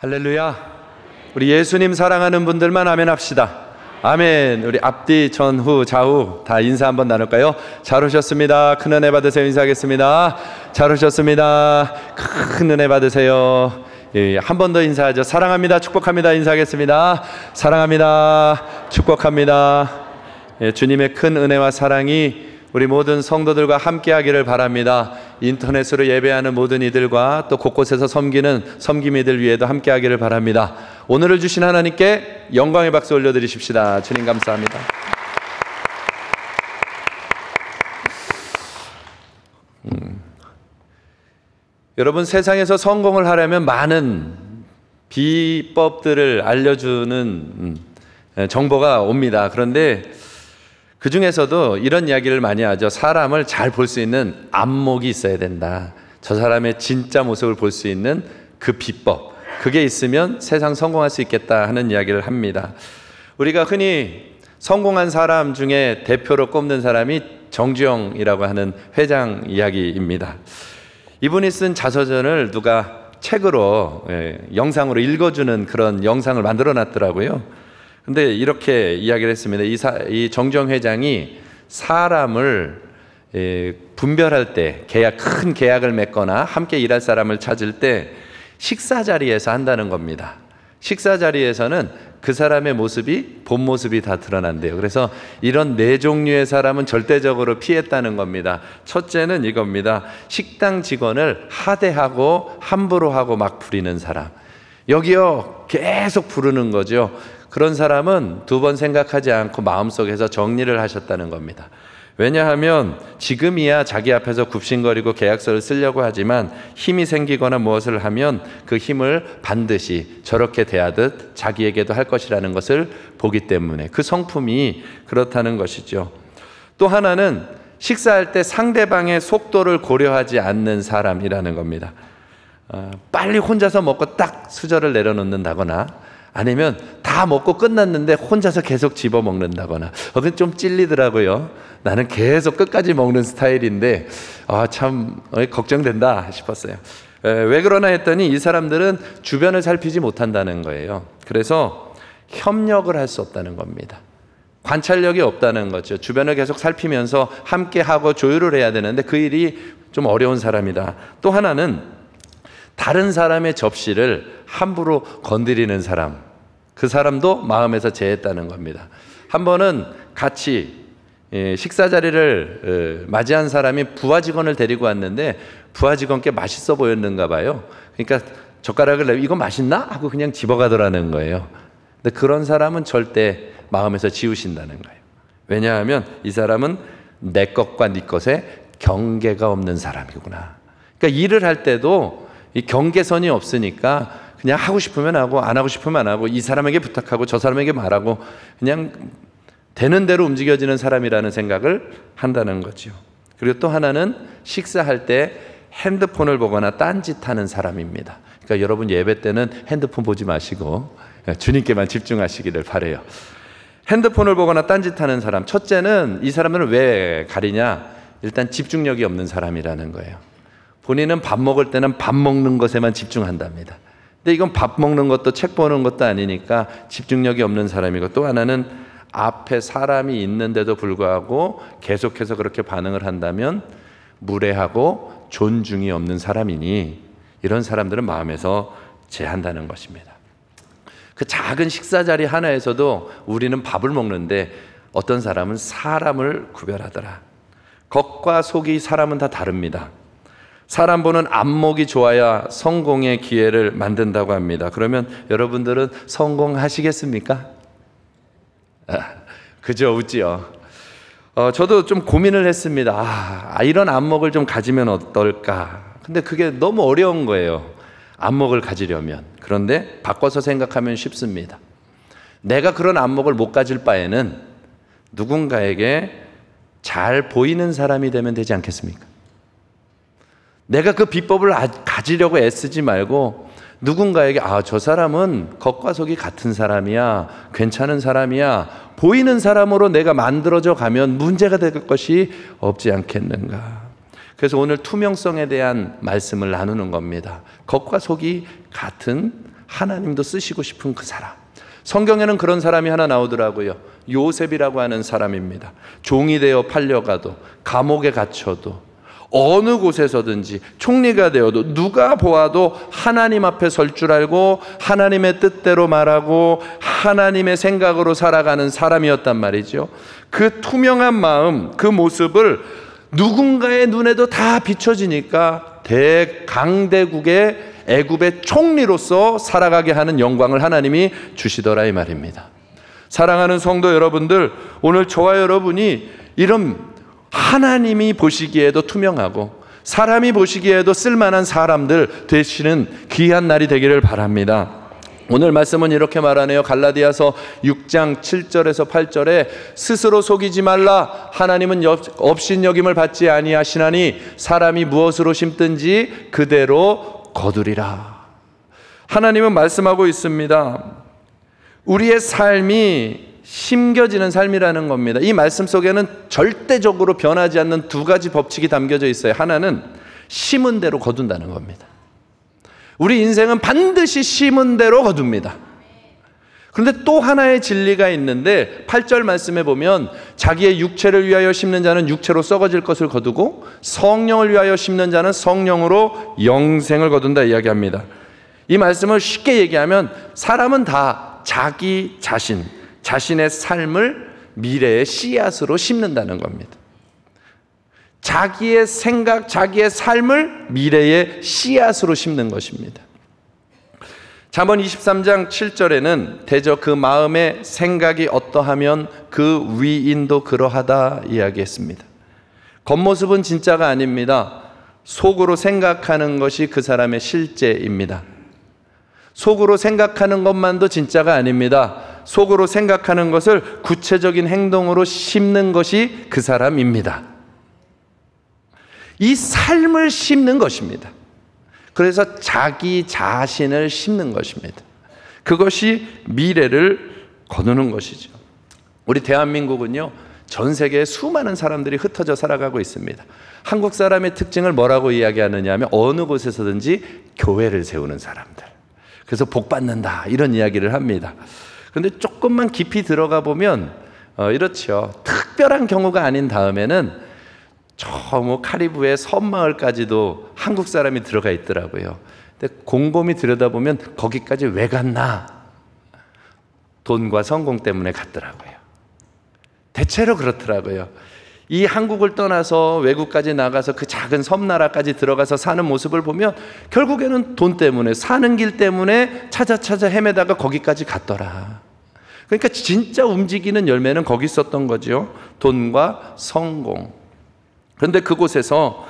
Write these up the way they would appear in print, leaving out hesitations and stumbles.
할렐루야. 우리 예수님 사랑하는 분들만 아멘 합시다. 아멘. 우리 앞뒤 전후 좌우 다 인사 한번 나눌까요? 잘 오셨습니다. 큰 은혜 받으세요. 인사하겠습니다. 잘 오셨습니다. 큰 은혜 받으세요. 예, 한 번 더 인사하죠. 사랑합니다. 축복합니다. 인사하겠습니다. 사랑합니다. 축복합니다. 예, 주님의 큰 은혜와 사랑이 우리 모든 성도들과 함께하기를 바랍니다. 인터넷으로 예배하는 모든 이들과 또 곳곳에서 섬기는 섬김이들 위에도 함께하기를 바랍니다. 오늘을 주신 하나님께 영광의 박수 올려드리십시다. 주님 감사합니다. 여러분, 세상에서 성공을 하려면 많은 비법들을 알려주는 정보가 옵니다. 그런데 그 중에서도 이런 이야기를 많이 하죠. 사람을 잘 볼 수 있는 안목이 있어야 된다. 저 사람의 진짜 모습을 볼 수 있는 그 비법, 그게 있으면 세상 성공할 수 있겠다 하는 이야기를 합니다. 우리가 흔히 성공한 사람 중에 대표로 꼽는 사람이 정주영이라고 하는 회장 이야기입니다. 이분이 쓴 자서전을 누가 책으로, 영상으로 읽어주는 그런 영상을 만들어 놨더라고요. 근데 이렇게 이야기를 했습니다. 이 정주영 회장이 사람을 분별할 때, 큰 계약을 맺거나 함께 일할 사람을 찾을 때 식사 자리에서 한다는 겁니다. 식사 자리에서는 그 사람의 모습이 본 모습이 다 드러난대요. 그래서 이런 네 종류의 사람은 절대적으로 피했다는 겁니다. 첫째는 이겁니다. 식당 직원을 하대하고 함부로 하고 막 부리는 사람. 여기요, 계속 부르는 거죠. 그런 사람은 두 번 생각하지 않고 마음속에서 정리를 하셨다는 겁니다. 왜냐하면 지금이야 자기 앞에서 굽신거리고 계약서를 쓰려고 하지만 힘이 생기거나 무엇을 하면 그 힘을 반드시 저렇게 대하듯 자기에게도 할 것이라는 것을 보기 때문에 그 성품이 그렇다는 것이죠. 또 하나는 식사할 때 상대방의 속도를 고려하지 않는 사람이라는 겁니다. 빨리 혼자서 먹고 딱 수저를 내려놓는다거나 아니면 다 먹고 끝났는데 혼자서 계속 집어먹는다거나. 그건 좀 찔리더라고요. 나는 계속 끝까지 먹는 스타일인데 참 걱정된다 싶었어요. 왜 그러나 했더니 이 사람들은 주변을 살피지 못한다는 거예요. 그래서 협력을 할 수 없다는 겁니다. 관찰력이 없다는 거죠. 주변을 계속 살피면서 함께하고 조율을 해야 되는데 그 일이 좀 어려운 사람이다. 또 하나는 다른 사람의 접시를 함부로 건드리는 사람, 그 사람도 마음에서 제했다는 겁니다. 한 번은 같이 식사 자리를 맞이한 사람이 부하 직원을 데리고 왔는데 부하 직원께 맛있어 보였는가 봐요. 그러니까 젓가락을 내고 이거 맛있나? 하고 그냥 집어가더라는 거예요. 근데 그런 사람은 절대 마음에서 지우신다는 거예요. 왜냐하면 이 사람은 내 것과 네 것에 경계가 없는 사람이구나. 그러니까 일을 할 때도 이 경계선이 없으니까 그냥 하고 싶으면 하고 안 하고 싶으면 안 하고 이 사람에게 부탁하고 저 사람에게 말하고 그냥 되는 대로 움직여지는 사람이라는 생각을 한다는 거죠. 그리고 또 하나는 식사할 때 핸드폰을 보거나 딴짓하는 사람입니다. 그러니까 여러분 예배 때는 핸드폰 보지 마시고 주님께만 집중하시기를 바라요. 핸드폰을 보거나 딴짓하는 사람, 첫째는 이 사람들은 왜 가리냐? 일단 집중력이 없는 사람이라는 거예요. 본인은 밥 먹을 때는 밥 먹는 것에만 집중한답니다. 근데 이건 밥 먹는 것도 책 보는 것도 아니니까 집중력이 없는 사람이고, 또 하나는 앞에 사람이 있는데도 불구하고 계속해서 그렇게 반응을 한다면 무례하고 존중이 없는 사람이니 이런 사람들은 마음에서 제한다는 것입니다. 그 작은 식사 자리 하나에서도 우리는 밥을 먹는데 어떤 사람은 사람을 구별하더라. 겉과 속이 사람은 다 다릅니다. 사람 보는 안목이 좋아야 성공의 기회를 만든다고 합니다. 그러면 여러분들은 성공하시겠습니까? 그죠? 웃지요? 저도 좀 고민을 했습니다. 이런 안목을 좀 가지면 어떨까? 근데 그게 너무 어려운 거예요. 안목을 가지려면. 그런데 바꿔서 생각하면 쉽습니다. 내가 그런 안목을 못 가질 바에는 누군가에게 잘 보이는 사람이 되면 되지 않겠습니까? 내가 그 비법을 가지려고 애쓰지 말고 누군가에게 저 사람은 겉과 속이 같은 사람이야, 괜찮은 사람이야, 보이는 사람으로 내가 만들어져 가면 문제가 될 것이 없지 않겠는가. 그래서 오늘 투명성에 대한 말씀을 나누는 겁니다. 겉과 속이 같은 하나님도 쓰시고 싶은 그 사람. 성경에는 그런 사람이 하나 나오더라고요. 요셉이라고 하는 사람입니다. 종이 되어 팔려가도, 감옥에 갇혀도, 어느 곳에서든지 총리가 되어도 누가 보아도 하나님 앞에 설 줄 알고 하나님의 뜻대로 말하고 하나님의 생각으로 살아가는 사람이었단 말이죠. 그 투명한 마음, 그 모습을 누군가의 눈에도 다 비춰지니까 대강대국의 애굽의 총리로서 살아가게 하는 영광을 하나님이 주시더라 이 말입니다. 사랑하는 성도 여러분들, 오늘 저와 여러분이 이런 하나님이 보시기에도 투명하고 사람이 보시기에도 쓸만한 사람들 되시는 귀한 날이 되기를 바랍니다. 오늘 말씀은 이렇게 말하네요. 갈라디아서 6장 7절에서 8절에 스스로 속이지 말라. 하나님은 업신여김을 받지 아니하시나니 사람이 무엇으로 심든지 그대로 거두리라. 하나님은 말씀하고 있습니다. 우리의 삶이 심겨지는 삶이라는 겁니다. 이 말씀 속에는 절대적으로 변하지 않는 두 가지 법칙이 담겨져 있어요. 하나는 심은 대로 거둔다는 겁니다. 우리 인생은 반드시 심은 대로 거둡니다. 그런데 또 하나의 진리가 있는데 8절 말씀에 보면 자기의 육체를 위하여 심는 자는 육체로 썩어질 것을 거두고 성령을 위하여 심는 자는 성령으로 영생을 거둔다 이야기합니다. 이 말씀을 쉽게 얘기하면 사람은 다 자기 자신의 삶을 미래의 씨앗으로 심는다는 겁니다. 자기의 생각, 자기의 삶을 미래의 씨앗으로 심는 것입니다. 잠언 23장 7절에는 대저 그 마음의 생각이 어떠하면 그 위인도 그러하다 이야기했습니다. 겉모습은 진짜가 아닙니다. 속으로 생각하는 것이 그 사람의 실제입니다. 속으로 생각하는 것만도 진짜가 아닙니다. 속으로 생각하는 것을 구체적인 행동으로 심는 것이 그 사람입니다. 이 삶을 심는 것입니다. 그래서 자기 자신을 심는 것입니다. 그것이 미래를 거두는 것이죠. 우리 대한민국은요, 전 세계에 수많은 사람들이 흩어져 살아가고 있습니다. 한국 사람의 특징을 뭐라고 이야기하느냐 하면 어느 곳에서든지 교회를 세우는 사람들. 그래서 복 받는다 이런 이야기를 합니다. 그런데 조금만 깊이 들어가 보면 이렇죠. 특별한 경우가 아닌 다음에는 저 뭐 카리브의 섬마을까지도 한국 사람이 들어가 있더라고요. 근데 곰곰이 들여다보면 거기까지 왜 갔나? 돈과 성공 때문에 갔더라고요. 대체로 그렇더라고요. 이 한국을 떠나서 외국까지 나가서 그 작은 섬나라까지 들어가서 사는 모습을 보면 결국에는 돈 때문에, 사는 길 때문에 찾아 헤매다가 거기까지 갔더라. 그러니까 진짜 움직이는 열매는 거기 있었던 거죠. 돈과 성공. 그런데 그곳에서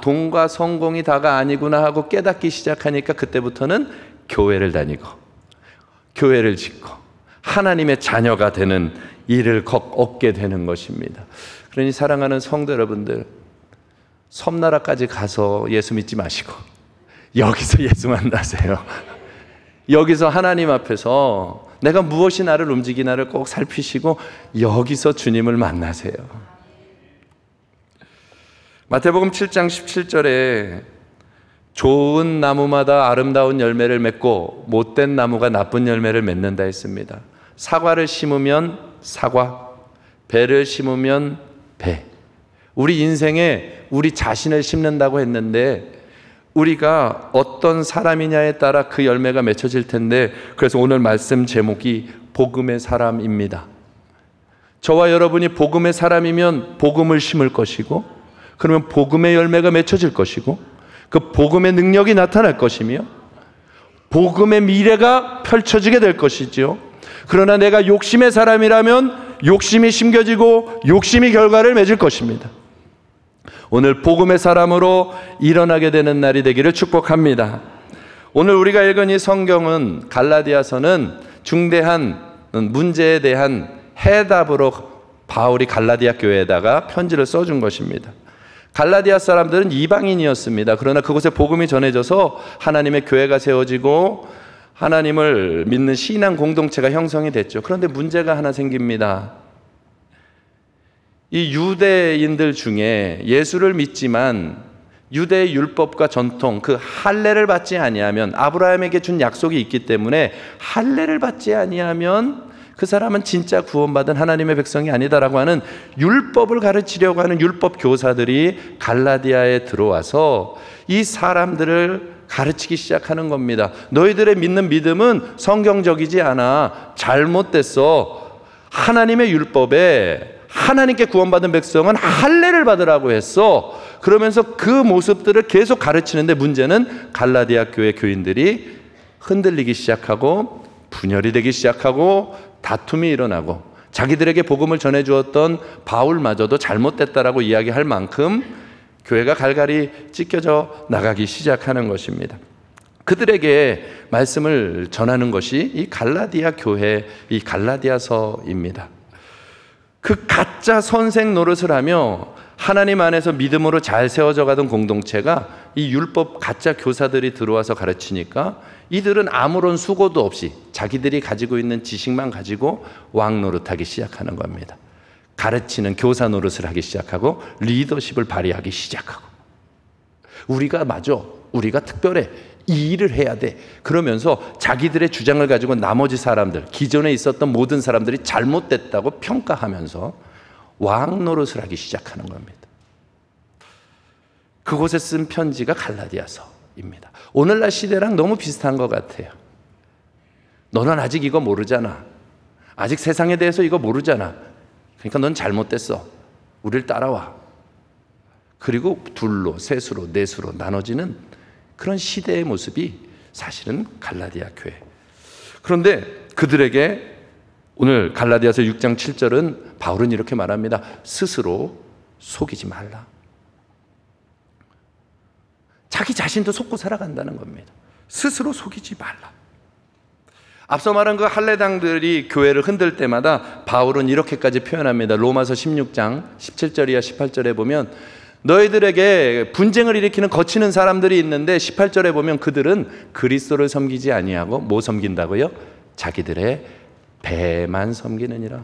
돈과 성공이 다가 아니구나 하고 깨닫기 시작하니까 그때부터는 교회를 다니고 교회를 짓고 하나님의 자녀가 되는 일을 얻게 되는 것입니다. 그러니 사랑하는 성도 여러분들, 섬나라까지 가서 예수 믿지 마시고 여기서 예수 만나세요. 여기서 하나님 앞에서 내가 무엇이 나를 움직이나를 꼭 살피시고 여기서 주님을 만나세요. 마태복음 7장 17절에 좋은 나무마다 아름다운 열매를 맺고 못된 나무가 나쁜 열매를 맺는다 했습니다. 사과를 심으면 사과, 배를 심으면 배. 우리 인생에 우리 자신을 심는다고 했는데 우리가 어떤 사람이냐에 따라 그 열매가 맺혀질 텐데, 그래서 오늘 말씀 제목이 복음의 사람입니다. 저와 여러분이 복음의 사람이면 복음을 심을 것이고, 그러면 복음의 열매가 맺혀질 것이고, 그 복음의 능력이 나타날 것이며 복음의 미래가 펼쳐지게 될 것이죠. 그러나 내가 욕심의 사람이라면 욕심이 심겨지고 욕심이 결과를 맺을 것입니다. 오늘 복음의 사람으로 일어나게 되는 날이 되기를 축복합니다. 오늘 우리가 읽은 이 성경은 갈라디아서는 중대한 문제에 대한 해답으로 바울이 갈라디아 교회에다가 편지를 써준 것입니다. 갈라디아 사람들은 이방인이었습니다. 그러나 그곳에 복음이 전해져서 하나님의 교회가 세워지고 하나님을 믿는 신앙 공동체가 형성이 됐죠. 그런데 문제가 하나 생깁니다. 이 유대인들 중에 예수를 믿지만 유대의 율법과 전통, 그 할례를 받지 아니하면, 아브라함에게 준 약속이 있기 때문에 할례를 받지 아니하면 그 사람은 진짜 구원받은 하나님의 백성이 아니다라고 하는 율법을 가르치려고 하는 율법 교사들이 갈라디아에 들어와서 이 사람들을 가르치기 시작하는 겁니다. 너희들의 믿는 믿음은 성경적이지 않아. 잘못됐어. 하나님의 율법에 하나님께 구원받은 백성은 할례를 받으라고 했어. 그러면서 그 모습들을 계속 가르치는데, 문제는 갈라디아 교회 교인들이 흔들리기 시작하고 분열이 되기 시작하고 다툼이 일어나고, 자기들에게 복음을 전해주었던 바울마저도 잘못됐다라고 이야기할 만큼 교회가 갈갈이 찢겨져 나가기 시작하는 것입니다. 그들에게 말씀을 전하는 것이 이 갈라디아 교회, 이 갈라디아서입니다. 그 가짜 선생 노릇을 하며 하나님 안에서 믿음으로 잘 세워져 가던 공동체가 이 율법 가짜 교사들이 들어와서 가르치니까 이들은 아무런 수고도 없이 자기들이 가지고 있는 지식만 가지고 왕 노릇하기 시작하는 겁니다. 가르치는 교사 노릇을 하기 시작하고 리더십을 발휘하기 시작하고, 우리가 특별해, 이 일을 해야 돼, 그러면서 자기들의 주장을 가지고 나머지 사람들, 기존에 있었던 모든 사람들이 잘못됐다고 평가하면서 왕 노릇을 하기 시작하는 겁니다. 그곳에 쓴 편지가 갈라디아서입니다. 오늘날 시대랑 너무 비슷한 것 같아요. 너는 아직 이거 모르잖아. 아직 세상에 대해서 이거 모르잖아. 그러니까 넌 잘못됐어. 우리를 따라와. 그리고 둘로, 셋으로, 넷으로 나눠지는 그런 시대의 모습이 사실은 갈라디아 교회. 그런데 그들에게 오늘 갈라디아서 6장 7절은 바울은 이렇게 말합니다. 스스로 속이지 말라. 자기 자신도 속고 살아간다는 겁니다. 스스로 속이지 말라. 앞서 말한 그 할례당들이 교회를 흔들 때마다 바울은 이렇게까지 표현합니다. 로마서 16장 17절 이하 18절에 보면 너희들에게 분쟁을 일으키는 거치는 사람들이 있는데 18절에 보면 그들은 그리스도를 섬기지 아니하고 뭐 섬긴다고요? 자기들의 배만 섬기느니라.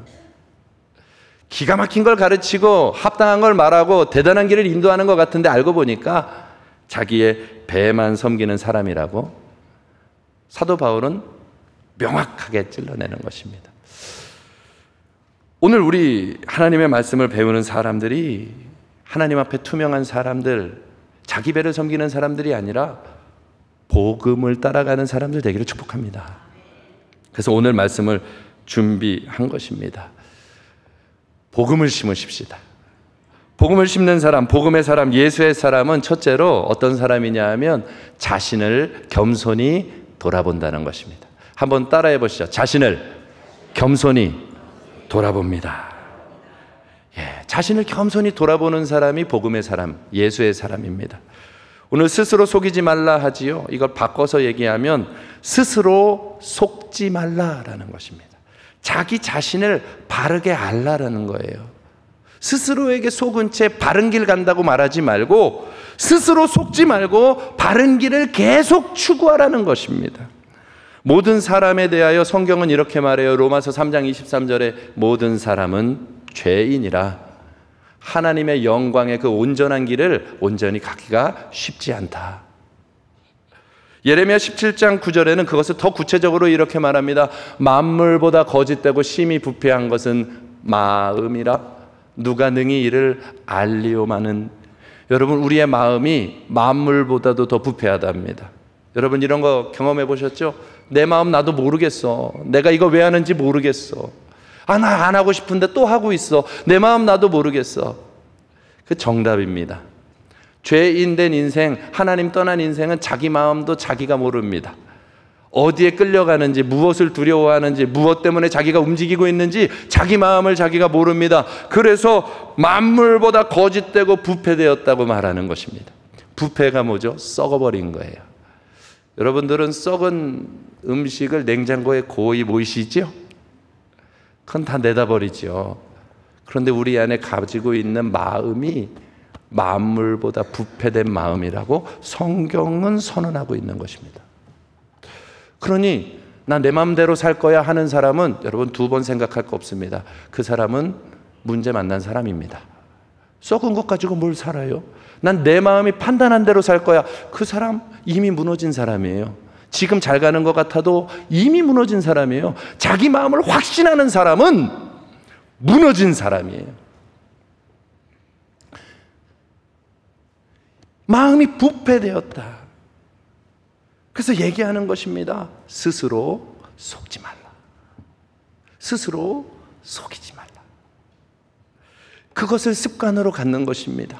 기가 막힌 걸 가르치고 합당한 걸 말하고 대단한 길을 인도하는 것 같은데 알고 보니까 자기의 배만 섬기는 사람이라고 사도 바울은 명확하게 찔러내는 것입니다. 오늘 우리 하나님의 말씀을 배우는 사람들이 하나님 앞에 투명한 사람들, 자기 배를 섬기는 사람들이 아니라 복음을 따라가는 사람들 되기를 축복합니다. 그래서 오늘 말씀을 준비한 것입니다. 복음을 심으십시다. 복음을 심는 사람, 복음의 사람, 예수의 사람은 첫째로 어떤 사람이냐 하면 자신을 겸손히 돌아본다는 것입니다. 한번 따라해 보시죠. 자신을 겸손히 돌아봅니다. 자신을 겸손히 돌아보는 사람이 복음의 사람, 예수의 사람입니다. 오늘 스스로 속이지 말라 하지요. 이걸 바꿔서 얘기하면 스스로 속지 말라라는 것입니다. 자기 자신을 바르게 알라라는 거예요. 스스로에게 속은 채 바른 길 간다고 말하지 말고 스스로 속지 말고 바른 길을 계속 추구하라는 것입니다. 모든 사람에 대하여 성경은 이렇게 말해요. 로마서 3장 23절에 모든 사람은 죄인이라 하나님의 영광의 그 온전한 길을 온전히 가기가 쉽지 않다. 예레미야 17장 9절에는 그것을 더 구체적으로 이렇게 말합니다. 만물보다 거짓되고 심히 부패한 것은 마음이라 누가 능히 이를 알리오마는. 여러분, 우리의 마음이 만물보다도 더 부패하답니다. 여러분, 이런 거 경험해 보셨죠? 내 마음 나도 모르겠어. 내가 이거 왜 하는지 모르겠어. 나 안 하고 싶은데 또 하고 있어. 내 마음 나도 모르겠어. 그 정답입니다. 죄인 된 인생, 하나님 떠난 인생은 자기 마음도 자기가 모릅니다. 어디에 끌려가는지, 무엇을 두려워하는지, 무엇 때문에 자기가 움직이고 있는지 자기 마음을 자기가 모릅니다. 그래서 만물보다 거짓되고 부패되었다고 말하는 것입니다. 부패가 뭐죠? 썩어버린 거예요. 여러분들은 썩은 음식을 냉장고에 고이 모이시죠? 그건 다 내다버리죠. 그런데 우리 안에 가지고 있는 마음이 만물보다 부패된 마음이라고 성경은 선언하고 있는 것입니다. 그러니 나 내 마음대로 살 거야 하는 사람은 여러분 두 번 생각할 거 없습니다. 그 사람은 문제 만난 사람입니다. 썩은 것 가지고 뭘 살아요? 난 내 마음이 판단한 대로 살 거야. 그 사람 이미 무너진 사람이에요. 지금 잘 가는 것 같아도 이미 무너진 사람이에요. 자기 마음을 확신하는 사람은 무너진 사람이에요. 마음이 부패되었다. 그래서 얘기하는 것입니다. 스스로 속지 말라. 스스로 속이지 말라. 그것을 습관으로 갖는 것입니다.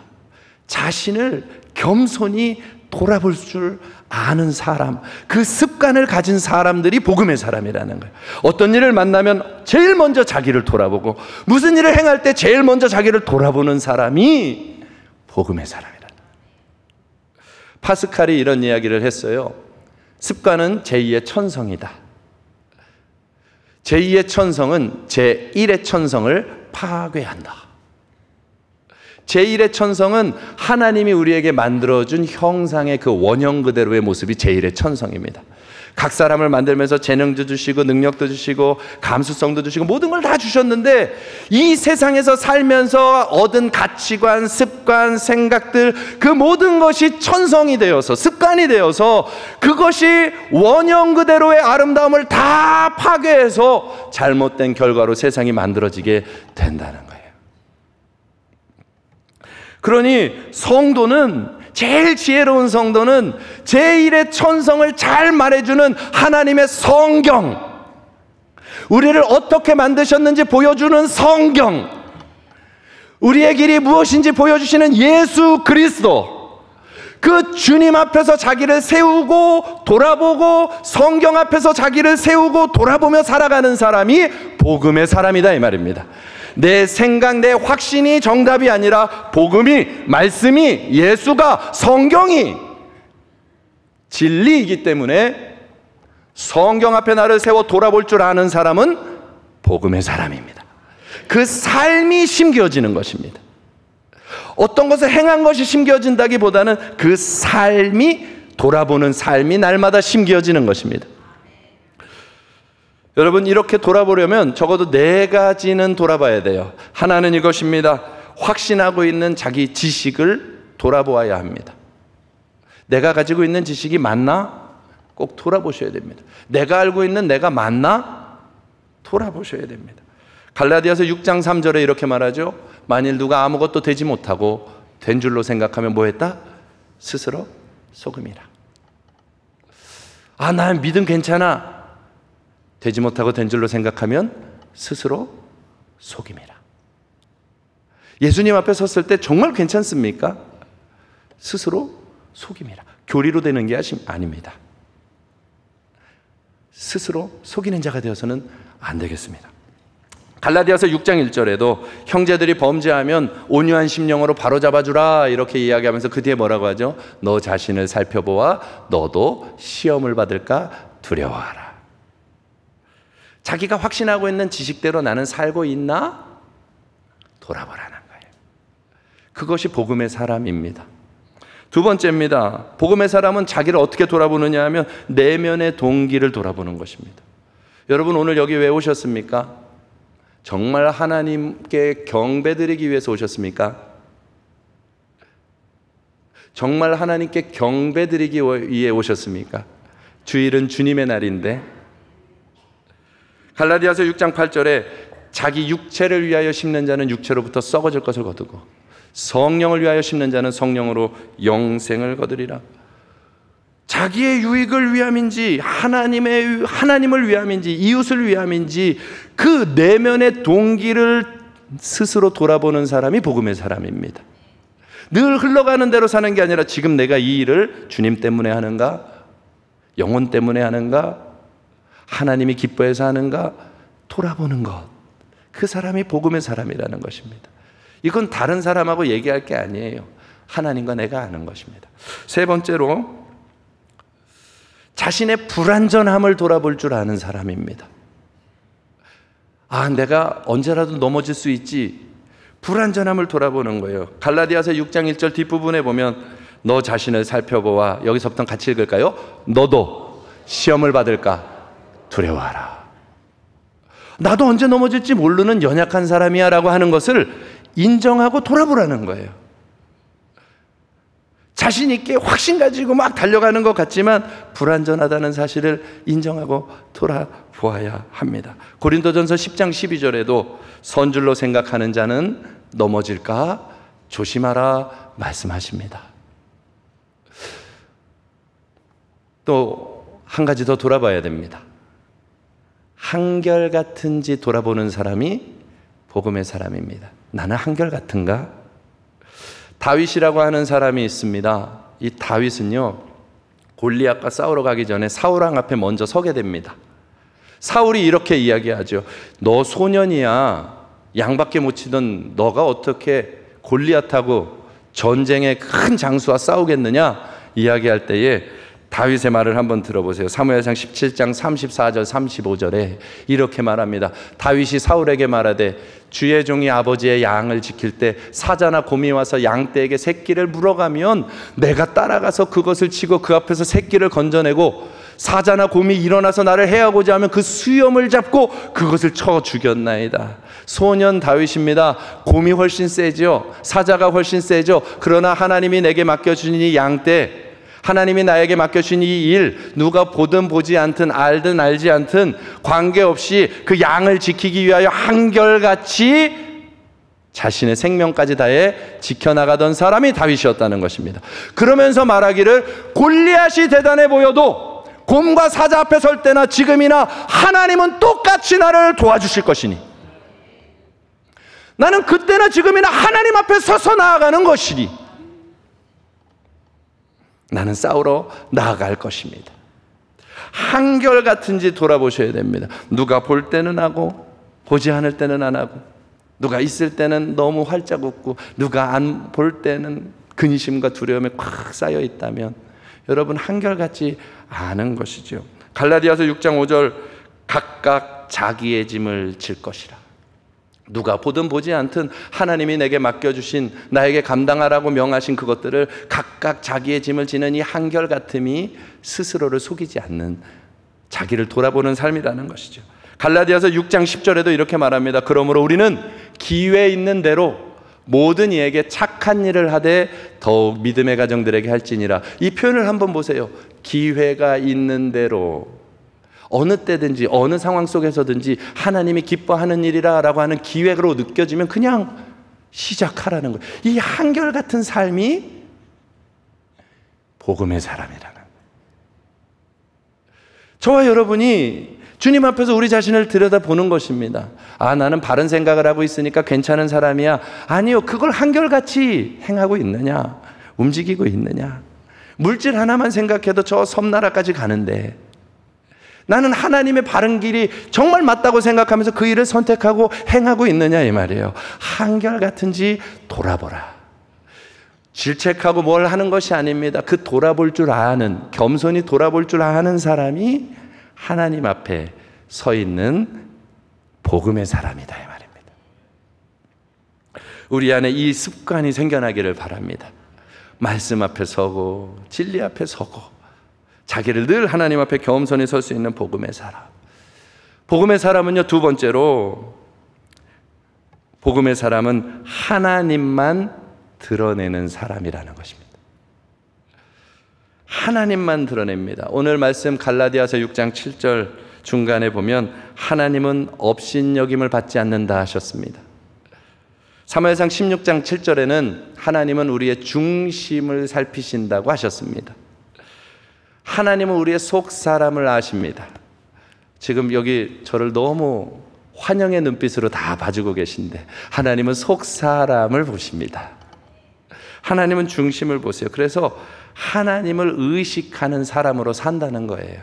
자신을 겸손히 돌아볼 줄 아는 사람, 그 습관을 가진 사람들이 복음의 사람이라는 거예요. 어떤 일을 만나면 제일 먼저 자기를 돌아보고, 무슨 일을 행할 때 제일 먼저 자기를 돌아보는 사람이 복음의 사람이라는 거예요. 파스칼이 이런 이야기를 했어요. 습관은 제2의 천성이다. 제2의 천성은 제1의 천성을 파괴한다. 제1의 천성은 하나님이 우리에게 만들어준 형상의 그 원형 그대로의 모습이 제1의 천성입니다. 각 사람을 만들면서 재능도 주시고 능력도 주시고 감수성도 주시고 모든 걸 다 주셨는데, 이 세상에서 살면서 얻은 가치관, 습관, 생각들, 그 모든 것이 천성이 되어서, 습관이 되어서 그것이 원형 그대로의 아름다움을 다 파괴해서 잘못된 결과로 세상이 만들어지게 된다는 거예요. 그러니 성도는, 제일 지혜로운 성도는 제1의 천성을 잘 말해주는 하나님의 성경, 우리를 어떻게 만드셨는지 보여주는 성경, 우리의 길이 무엇인지 보여주시는 예수 그리스도, 그 주님 앞에서 자기를 세우고 돌아보고 성경 앞에서 자기를 세우고 돌아보며 살아가는 사람이 복음의 사람이다, 이 말입니다. 내 생각, 내 확신이 정답이 아니라 복음이, 말씀이, 예수가, 성경이 진리이기 때문에 성경 앞에 나를 세워 돌아볼 줄 아는 사람은 복음의 사람입니다. 그 삶이 심겨지는 것입니다. 어떤 것을 행한 것이 심겨진다기보다는 그 삶이, 돌아보는 삶이 날마다 심겨지는 것입니다. 여러분, 이렇게 돌아보려면 적어도 4가지는 돌아봐야 돼요. 하나는 이것입니다. 확신하고 있는 자기 지식을 돌아보아야 합니다. 내가 가지고 있는 지식이 맞나? 꼭 돌아보셔야 됩니다. 내가 알고 있는 내가 맞나? 돌아보셔야 됩니다. 갈라디아서 6장 3절에 이렇게 말하죠. 만일 누가 아무것도 되지 못하고 된 줄로 생각하면 뭐 했다? 스스로 속음이라. 아, 난 믿음 괜찮아. 되지 못하고 된 줄로 생각하면 스스로 속임이라. 예수님 앞에 섰을 때 정말 괜찮습니까? 스스로 속임이라. 교리로 되는 게 아닙니다. 스스로 속이는 자가 되어서는 안 되겠습니다. 갈라디아서 6장 1절에도 형제들이 범죄하면 온유한 심령으로 바로잡아주라 이렇게 이야기하면서 그 뒤에 뭐라고 하죠? 너 자신을 살펴보아 너도 시험을 받을까 두려워하라. 자기가 확신하고 있는 지식대로 나는 살고 있나? 돌아보라는 거예요. 그것이 복음의 사람입니다. 두 번째입니다. 복음의 사람은 자기를 어떻게 돌아보느냐 하면 내면의 동기를 돌아보는 것입니다. 여러분, 오늘 여기 왜 오셨습니까? 정말 하나님께 경배드리기 위해서 오셨습니까? 정말 하나님께 경배드리기 위해 오셨습니까? 주일은 주님의 날인데, 갈라디아서 6장 8절에 자기 육체를 위하여 심는 자는 육체로부터 썩어질 것을 거두고 성령을 위하여 심는 자는 성령으로 영생을 거두리라. 자기의 유익을 위함인지 하나님을 위함인지 이웃을 위함인지 그 내면의 동기를 스스로 돌아보는 사람이 복음의 사람입니다. 늘 흘러가는 대로 사는 게 아니라 지금 내가 이 일을 주님 때문에 하는가? 영혼 때문에 하는가? 하나님이 기뻐해서 하는가? 돌아보는 것. 그 사람이 복음의 사람이라는 것입니다. 이건 다른 사람하고 얘기할 게 아니에요. 하나님과 내가 아는 것입니다. 세 번째로 자신의 불완전함을 돌아볼 줄 아는 사람입니다. 아, 내가 언제라도 넘어질 수 있지. 불완전함을 돌아보는 거예요. 갈라디아서 6장 1절 뒷부분에 보면 너 자신을 살펴보아, 여기서부터 같이 읽을까요? 너도 시험을 받을까 두려워하라. 나도 언제 넘어질지 모르는 연약한 사람이야 라고 하는 것을 인정하고 돌아보라는 거예요. 자신 있게 확신 가지고 막 달려가는 것 같지만 불완전하다는 사실을 인정하고 돌아보아야 합니다. 고린도전서 10장 12절에도 선줄로 생각하는 자는 넘어질까 조심하라 말씀하십니다. 또 한 가지 더 돌아봐야 됩니다. 한결같은지 돌아보는 사람이 복음의 사람입니다. 나는 한결같은가? 다윗이라고 하는 사람이 있습니다. 이 다윗은요, 골리앗과 싸우러 가기 전에 사울왕 앞에 먼저 서게 됩니다. 사울이 이렇게 이야기하죠. 너 소년이야. 양밖에 못 치던 너가 어떻게 골리앗하고 전쟁의 큰 장수와 싸우겠느냐? 이야기할 때에 다윗의 말을 한번 들어보세요. 사무엘상 17장 34절 35절에 이렇게 말합니다. 다윗이 사울에게 말하되 주의 종이 아버지의 양을 지킬 때 사자나 곰이 와서 양떼에게 새끼를 물어가면 내가 따라가서 그것을 치고 그 앞에서 새끼를 건져내고 사자나 곰이 일어나서 나를 해하고자 하면 그 수염을 잡고 그것을 쳐 죽였나이다. 소년 다윗입니다. 곰이 훨씬 세죠. 사자가 훨씬 세죠. 그러나 하나님이 내게 맡겨주신 이 양떼, 하나님이 나에게 맡겨주신 이 일, 누가 보든 보지 않든 알든 알지 않든 관계없이 그 양을 지키기 위하여 한결같이 자신의 생명까지 다해 지켜나가던 사람이 다윗이었다는 것입니다. 그러면서 말하기를 골리앗이 대단해 보여도 곰과 사자 앞에 설 때나 지금이나 하나님은 똑같이 나를 도와주실 것이니 나는 그때나 지금이나 하나님 앞에 서서 나아가는 것이니 나는 싸우러 나아갈 것입니다. 한결같은지 돌아보셔야 됩니다. 누가 볼 때는 하고 보지 않을 때는 안 하고, 누가 있을 때는 너무 활짝 웃고 누가 안 볼 때는 근심과 두려움에 꽉 쌓여 있다면 여러분 한결같지 않은 것이죠. 갈라디아서 6장 5절 각각 자기의 짐을 질 것이라. 누가 보든 보지 않든 하나님이 내게 맡겨주신 나에게 감당하라고 명하신 그것들을 각각 자기의 짐을 지는 이 한결같음이 스스로를 속이지 않는 자기를 돌아보는 삶이라는 것이죠. 갈라디아서 6장 10절에도 이렇게 말합니다. 그러므로 우리는 기회 있는 대로 모든 이에게 착한 일을 하되 더욱 믿음의 가정들에게 할지니라. 이 표현을 한번 보세요. 기회가 있는 대로, 어느 때든지 어느 상황 속에서든지 하나님이 기뻐하는 일이라고 하는 기회로 느껴지면 그냥 시작하라는 거예요. 이 한결같은 삶이 복음의 사람이라는 거예요. 저와 여러분이 주님 앞에서 우리 자신을 들여다보는 것입니다. 아, 나는 바른 생각을 하고 있으니까 괜찮은 사람이야. 아니요, 그걸 한결같이 행하고 있느냐, 움직이고 있느냐. 물질 하나만 생각해도 저 섬나라까지 가는데 나는 하나님의 바른 길이 정말 맞다고 생각하면서 그 일을 선택하고 행하고 있느냐 이 말이에요. 한결같은지 돌아보라. 질책하고 뭘 하는 것이 아닙니다. 그 돌아볼 줄 아는, 겸손히 돌아볼 줄 아는 사람이 하나님 앞에 서 있는 복음의 사람이다 이 말입니다. 우리 안에 이 습관이 생겨나기를 바랍니다. 말씀 앞에 서고 진리 앞에 서고 자기를 늘 하나님 앞에 겸손히 설 수 있는 복음의 사람. 복음의 사람은요, 두 번째로 복음의 사람은 하나님만 드러내는 사람이라는 것입니다. 하나님만 드러냅니다. 오늘 말씀 갈라디아서 6장 7절 중간에 보면 하나님은 업신여김을 받지 않는다 하셨습니다. 사무엘상 16장 7절에는 하나님은 우리의 중심을 살피신다고 하셨습니다. 하나님은 우리의 속 사람을 아십니다. 지금 여기 저를 너무 환영의 눈빛으로 다 봐주고 계신데 하나님은 속 사람을 보십니다. 하나님은 중심을 보세요. 그래서 하나님을 의식하는 사람으로 산다는 거예요.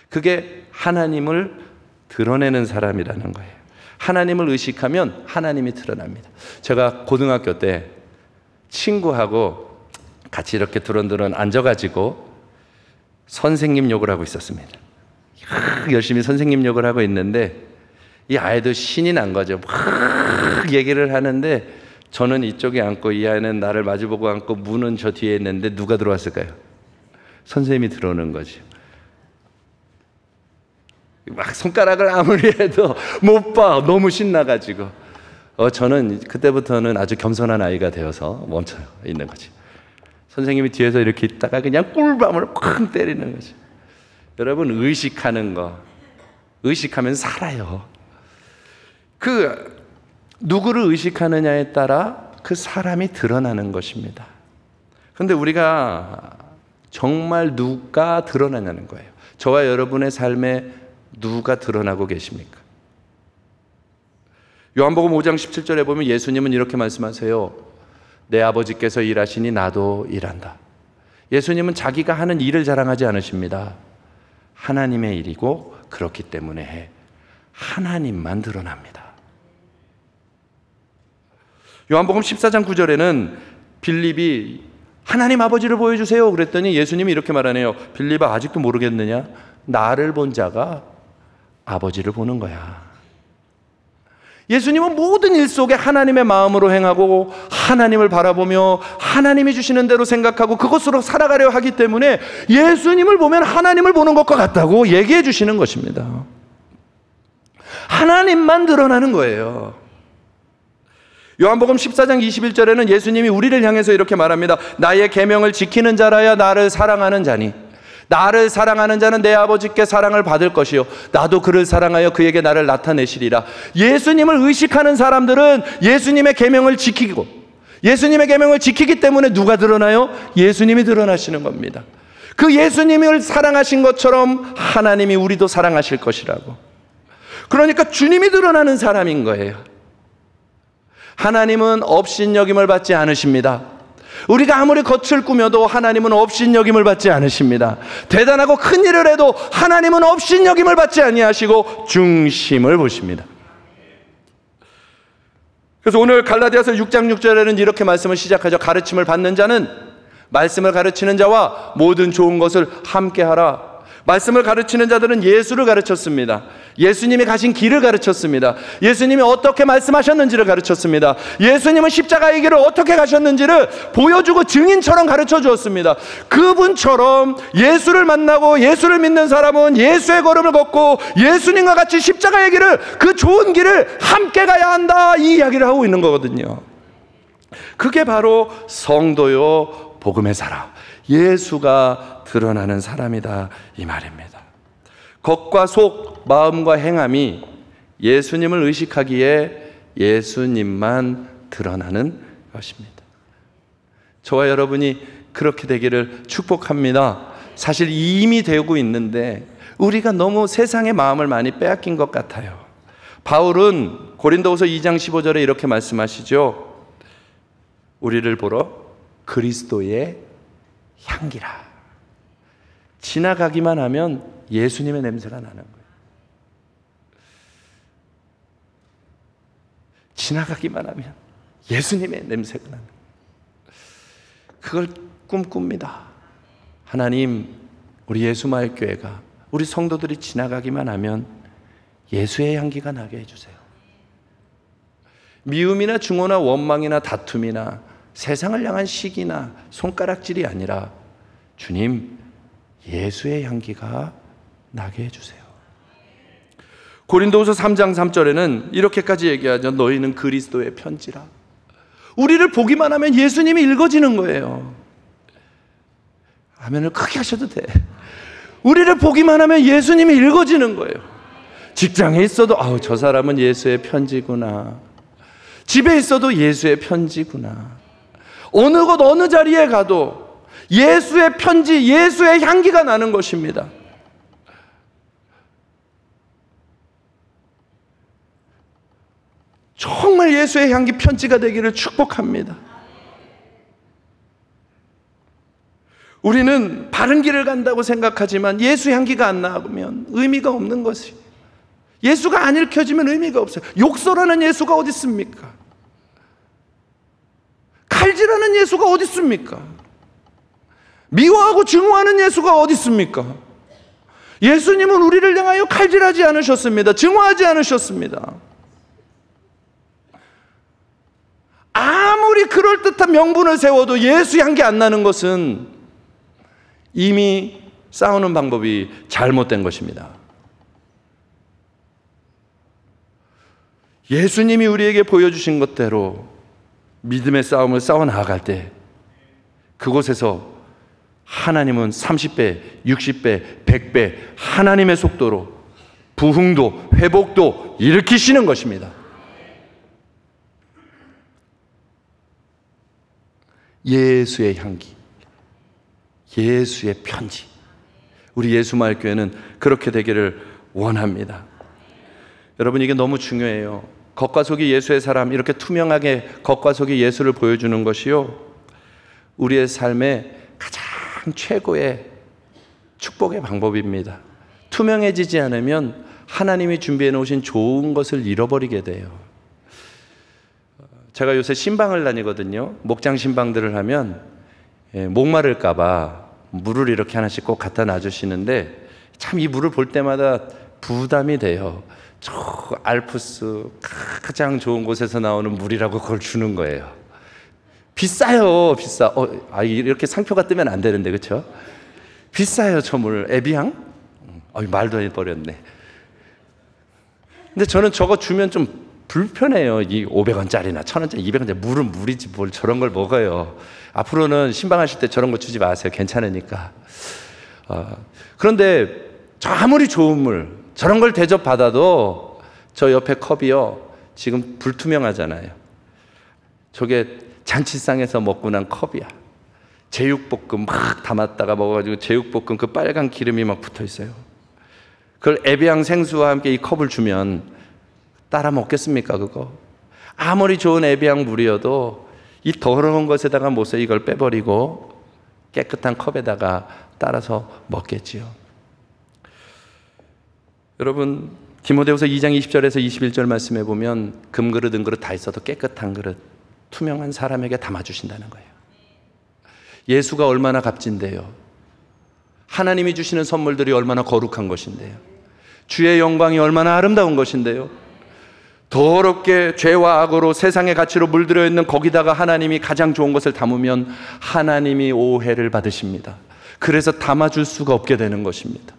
그게 하나님을 드러내는 사람이라는 거예요. 하나님을 의식하면 하나님이 드러납니다. 제가 고등학교 때 친구하고 같이 이렇게 두런두런 앉아가지고 선생님 욕을 하고 있었습니다. 열심히 선생님 욕을 하고 있는데 이 아이도 신이 난 거죠. 막 얘기를 하는데 저는 이쪽에 앉고 이 아이는 나를 마주보고 앉고 문은 저 뒤에 있는데 누가 들어왔을까요? 선생님이 들어오는 거죠. 막 손가락을 아무리 해도 못 봐. 너무 신나가지고 저는 그때부터는 아주 겸손한 아이가 되어서 멈춰 있는 거지. 선생님이 뒤에서 이렇게 있다가 그냥 꿀밤을 쾅 때리는 거지. 여러분, 의식하는 거, 의식하면 살아요. 누구를 의식하느냐에 따라 그 사람이 드러나는 것입니다. 그런데 우리가 정말 누가 드러나냐는 거예요. 저와 여러분의 삶에 누가 드러나고 계십니까? 요한복음 5장 17절에 보면 예수님은 이렇게 말씀하세요. 내 아버지께서 일하시니 나도 일한다. 예수님은 자기가 하는 일을 자랑하지 않으십니다. 하나님의 일이고 그렇기 때문에 하나님만 드러납니다. 요한복음 14장 9절에는 빌립이 하나님 아버지를 보여주세요 그랬더니 예수님이 이렇게 말하네요. 빌립아, 아직도 모르겠느냐? 나를 본 자가 아버지를 보는 거야. 예수님은 모든 일 속에 하나님의 마음으로 행하고 하나님을 바라보며 하나님이 주시는 대로 생각하고 그것으로 살아가려 하기 때문에 예수님을 보면 하나님을 보는 것과 같다고 얘기해 주시는 것입니다. 하나님만 드러나는 거예요. 요한복음 14장 21절에는 예수님이 우리를 향해서 이렇게 말합니다. 나의 계명을 지키는 자라야 나를 사랑하는 자니 나를 사랑하는 자는 내 아버지께 사랑을 받을 것이요 나도 그를 사랑하여 그에게 나를 나타내시리라. 예수님을 의식하는 사람들은 예수님의 계명을 지키고 예수님의 계명을 지키기 때문에 누가 드러나요? 예수님이 드러나시는 겁니다. 그 예수님을 사랑하신 것처럼 하나님이 우리도 사랑하실 것이라고. 그러니까 주님이 드러나는 사람인 거예요. 하나님은 업신여김을 받지 않으십니다. 우리가 아무리 겉을 꾸며도 하나님은 업신여김을 받지 않으십니다. 대단하고 큰 일을 해도 하나님은 업신여김을 받지 아니하시고 중심을 보십니다. 그래서 오늘 갈라디아서 6장 6절에는 이렇게 말씀을 시작하죠. 가르침을 받는 자는 말씀을 가르치는 자와 모든 좋은 것을 함께하라. 말씀을 가르치는 자들은 예수를 가르쳤습니다. 예수님이 가신 길을 가르쳤습니다. 예수님이 어떻게 말씀하셨는지를 가르쳤습니다. 예수님은 십자가의 길을 어떻게 가셨는지를 보여주고 증인처럼 가르쳐 주었습니다. 그분처럼 예수를 만나고 예수를 믿는 사람은 예수의 걸음을 걷고 예수님과 같이 십자가의 길을, 그 좋은 길을 함께 가야 한다, 이 이야기를 하고 있는 거거든요. 그게 바로 성도요 복음의 사람, 예수가 드러나는 사람이다, 이 말입니다. 겉과 속, 마음과 행함이 예수님을 의식하기에 예수님만 드러나는 것입니다. 저와 여러분이 그렇게 되기를 축복합니다. 사실 이미 되고 있는데 우리가 너무 세상의 마음을 많이 빼앗긴 것 같아요. 바울은 고린도후서 2장 15절에 이렇게 말씀하시죠. 우리를 보러 그리스도의 향기라. 지나가기만 하면 예수님의 냄새가 나는 거예요. 지나가기만 하면 예수님의 냄새가 나는 거예요. 그걸 꿈꿉니다. 하나님, 우리 예수마을교회가, 우리 성도들이 지나가기만 하면 예수의 향기가 나게 해주세요. 미움이나 증오나 원망이나 다툼이나 세상을 향한 시기나 손가락질이 아니라 주님, 예수의 향기가 나게 해주세요. 고린도후서 3장 3절에는 이렇게까지 얘기하죠. 너희는 그리스도의 편지라. 우리를 보기만 하면 예수님이 읽어지는 거예요. 아멘을 크게 하셔도 돼. 우리를 보기만 하면 예수님이 읽어지는 거예요. 직장에 있어도 저 사람은 예수의 편지구나. 집에 있어도 예수의 편지구나. 어느 곳 어느 자리에 가도 예수의 편지, 예수의 향기가 나는 것입니다. 정말 예수의 향기 편지가 되기를 축복합니다. 우리는 바른 길을 간다고 생각하지만 예수 향기가 안 나면 의미가 없는 것이, 예수가 안 읽혀지면 의미가 없어요. 욕설하는 예수가 어디 있습니까? 칼질하는 예수가 어디 있습니까? 미워하고 증오하는 예수가 어디 있습니까? 예수님은 우리를 향하여 칼질하지 않으셨습니다. 증오하지 않으셨습니다. 아무리 그럴듯한 명분을 세워도 예수 향기 안 나는 것은 이미 싸우는 방법이 잘못된 것입니다. 예수님이 우리에게 보여주신 것대로 믿음의 싸움을 싸워 나아갈 때 그곳에서 하나님은 30배, 60배, 100배 하나님의 속도로 부흥도 회복도 일으키시는 것입니다. 예수의 향기, 예수의 편지. 우리 예수마을교회는 그렇게 되기를 원합니다. 여러분, 이게 너무 중요해요. 겉과 속이 예수의 사람, 이렇게 투명하게 겉과 속이 예수를 보여주는 것이요, 우리의 삶의 가장 최고의 축복의 방법입니다. 투명해지지 않으면 하나님이 준비해 놓으신 좋은 것을 잃어버리게 돼요. 제가 요새 신방을 다니거든요. 목장 신방들을 하면 목마를까 봐 물을 이렇게 하나씩 꼭 갖다 놔주시는데 참 이 물을 볼 때마다 부담이 돼요. 저 알프스 가장 좋은 곳에서 나오는 물이라고 그걸 주는 거예요. 비싸요, 비싸. 이렇게 상표가 뜨면 안 되는데, 그렇죠? 비싸요, 저 물. 에비앙? 말도 안 해버렸네. 근데 저는 저거 주면 좀 불편해요. 이 500원짜리나 1000원짜리, 200원짜리 물은 물이지 뭘 저런 걸 먹어요. 앞으로는 신방하실 때 저런 거 주지 마세요. 괜찮으니까. 그런데 저 아무리 좋은 물, 저런 걸 대접받아도 저 옆에 컵이요, 지금 불투명하잖아요. 저게 잔치상에서 먹고 난 컵이야. 제육볶음 막 담았다가 먹어가지고 제육볶음 그 빨간 기름이 막 붙어 있어요. 그걸 에비앙 생수와 함께 이 컵을 주면 따라 먹겠습니까, 그거? 아무리 좋은 에비앙 물이어도 이 더러운 것에다가 못써 이걸 빼버리고 깨끗한 컵에다가 따라서 먹겠지요. 여러분, 디모데후서 2장 20절에서 21절 말씀해 보면 금그릇, 은그릇 다 있어도 깨끗한 그릇, 투명한 사람에게 담아주신다는 거예요. 예수가 얼마나 값진데요. 하나님이 주시는 선물들이 얼마나 거룩한 것인데요. 주의 영광이 얼마나 아름다운 것인데요. 더럽게 죄와 악으로 세상의 가치로 물들어 있는 거기다가 하나님이 가장 좋은 것을 담으면 하나님이 오해를 받으십니다. 그래서 담아줄 수가 없게 되는 것입니다.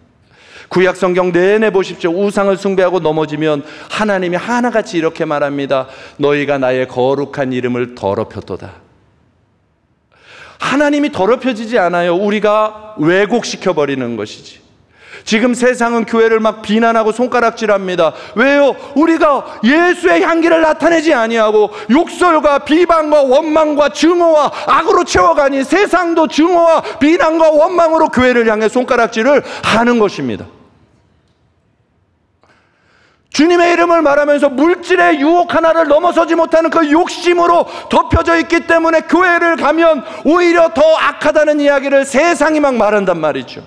구약 성경 내내 보십시오. 우상을 숭배하고 넘어지면 하나님이 하나같이 이렇게 말합니다. 너희가 나의 거룩한 이름을 더럽혔도다. 하나님이 더럽혀지지 않아요. 우리가 왜곡시켜버리는 것이지. 지금 세상은 교회를 막 비난하고 손가락질합니다. 왜요? 우리가 예수의 향기를 나타내지 아니하고 욕설과 비방과 원망과 증오와 악으로 채워가니 세상도 증오와 비난과 원망으로 교회를 향해 손가락질을 하는 것입니다. 주님의 이름을 말하면서 물질의 유혹 하나를 넘어서지 못하는 그 욕심으로 덮여져 있기 때문에 교회를 가면 오히려 더 악하다는 이야기를 세상이 막 말한단 말이죠.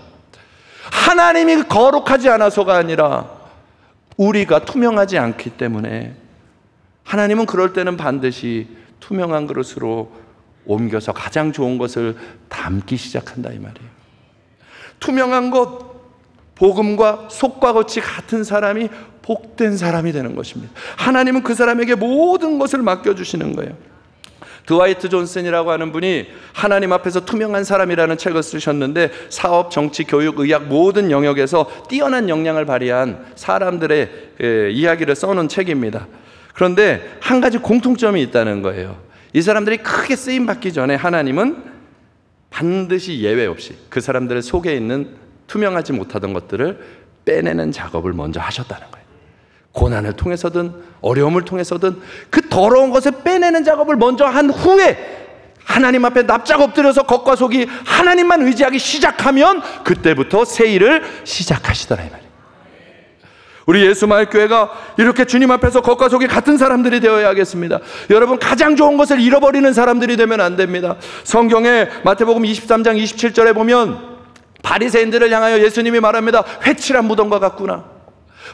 하나님이 거룩하지 않아서가 아니라 우리가 투명하지 않기 때문에 하나님은 그럴 때는 반드시 투명한 그릇으로 옮겨서 가장 좋은 것을 담기 시작한다 이 말이에요. 투명한 것, 복음과 속과 겉이 같은 사람이 복된 사람이 되는 것입니다. 하나님은 그 사람에게 모든 것을 맡겨주시는 거예요. 드와이트 존슨이라고 하는 분이 하나님 앞에서 투명한 사람이라는 책을 쓰셨는데 사업, 정치, 교육, 의학 모든 영역에서 뛰어난 역량을 발휘한 사람들의 이야기를 써놓은 책입니다. 그런데 한 가지 공통점이 있다는 거예요. 이 사람들이 크게 쓰임받기 전에 하나님은 반드시 예외 없이 그 사람들 속에 있는 투명하지 못하던 것들을 빼내는 작업을 먼저 하셨다는 거예요. 고난을 통해서든 어려움을 통해서든 그 더러운 것을 빼내는 작업을 먼저 한 후에 하나님 앞에 납작 엎드려서 겉과 속이 하나님만 의지하기 시작하면 그때부터 새 일을 시작하시더라 이 말이에요. 우리 예수마을교회가 이렇게 주님 앞에서 겉과 속이 같은 사람들이 되어야 하겠습니다. 여러분, 가장 좋은 것을 잃어버리는 사람들이 되면 안 됩니다. 성경에 마태복음 23장 27절에 보면 바리새인들을 향하여 예수님이 말합니다. 회칠한 무덤과 같구나.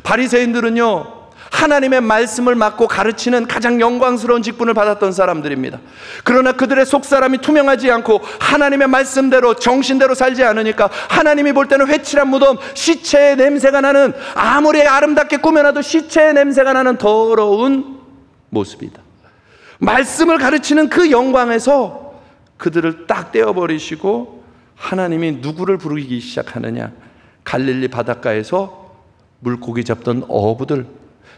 바리새인들은요, 하나님의 말씀을 맡고 가르치는 가장 영광스러운 직분을 받았던 사람들입니다. 그러나 그들의 속사람이 투명하지 않고 하나님의 말씀대로 정신대로 살지 않으니까 하나님이 볼 때는 회칠한 무덤, 시체의 냄새가 나는, 아무리 아름답게 꾸며놔도 시체의 냄새가 나는 더러운 모습이다. 말씀을 가르치는 그 영광에서 그들을 딱 떼어버리시고 하나님이 누구를 부르기 시작하느냐? 갈릴리 바닷가에서 물고기 잡던 어부들,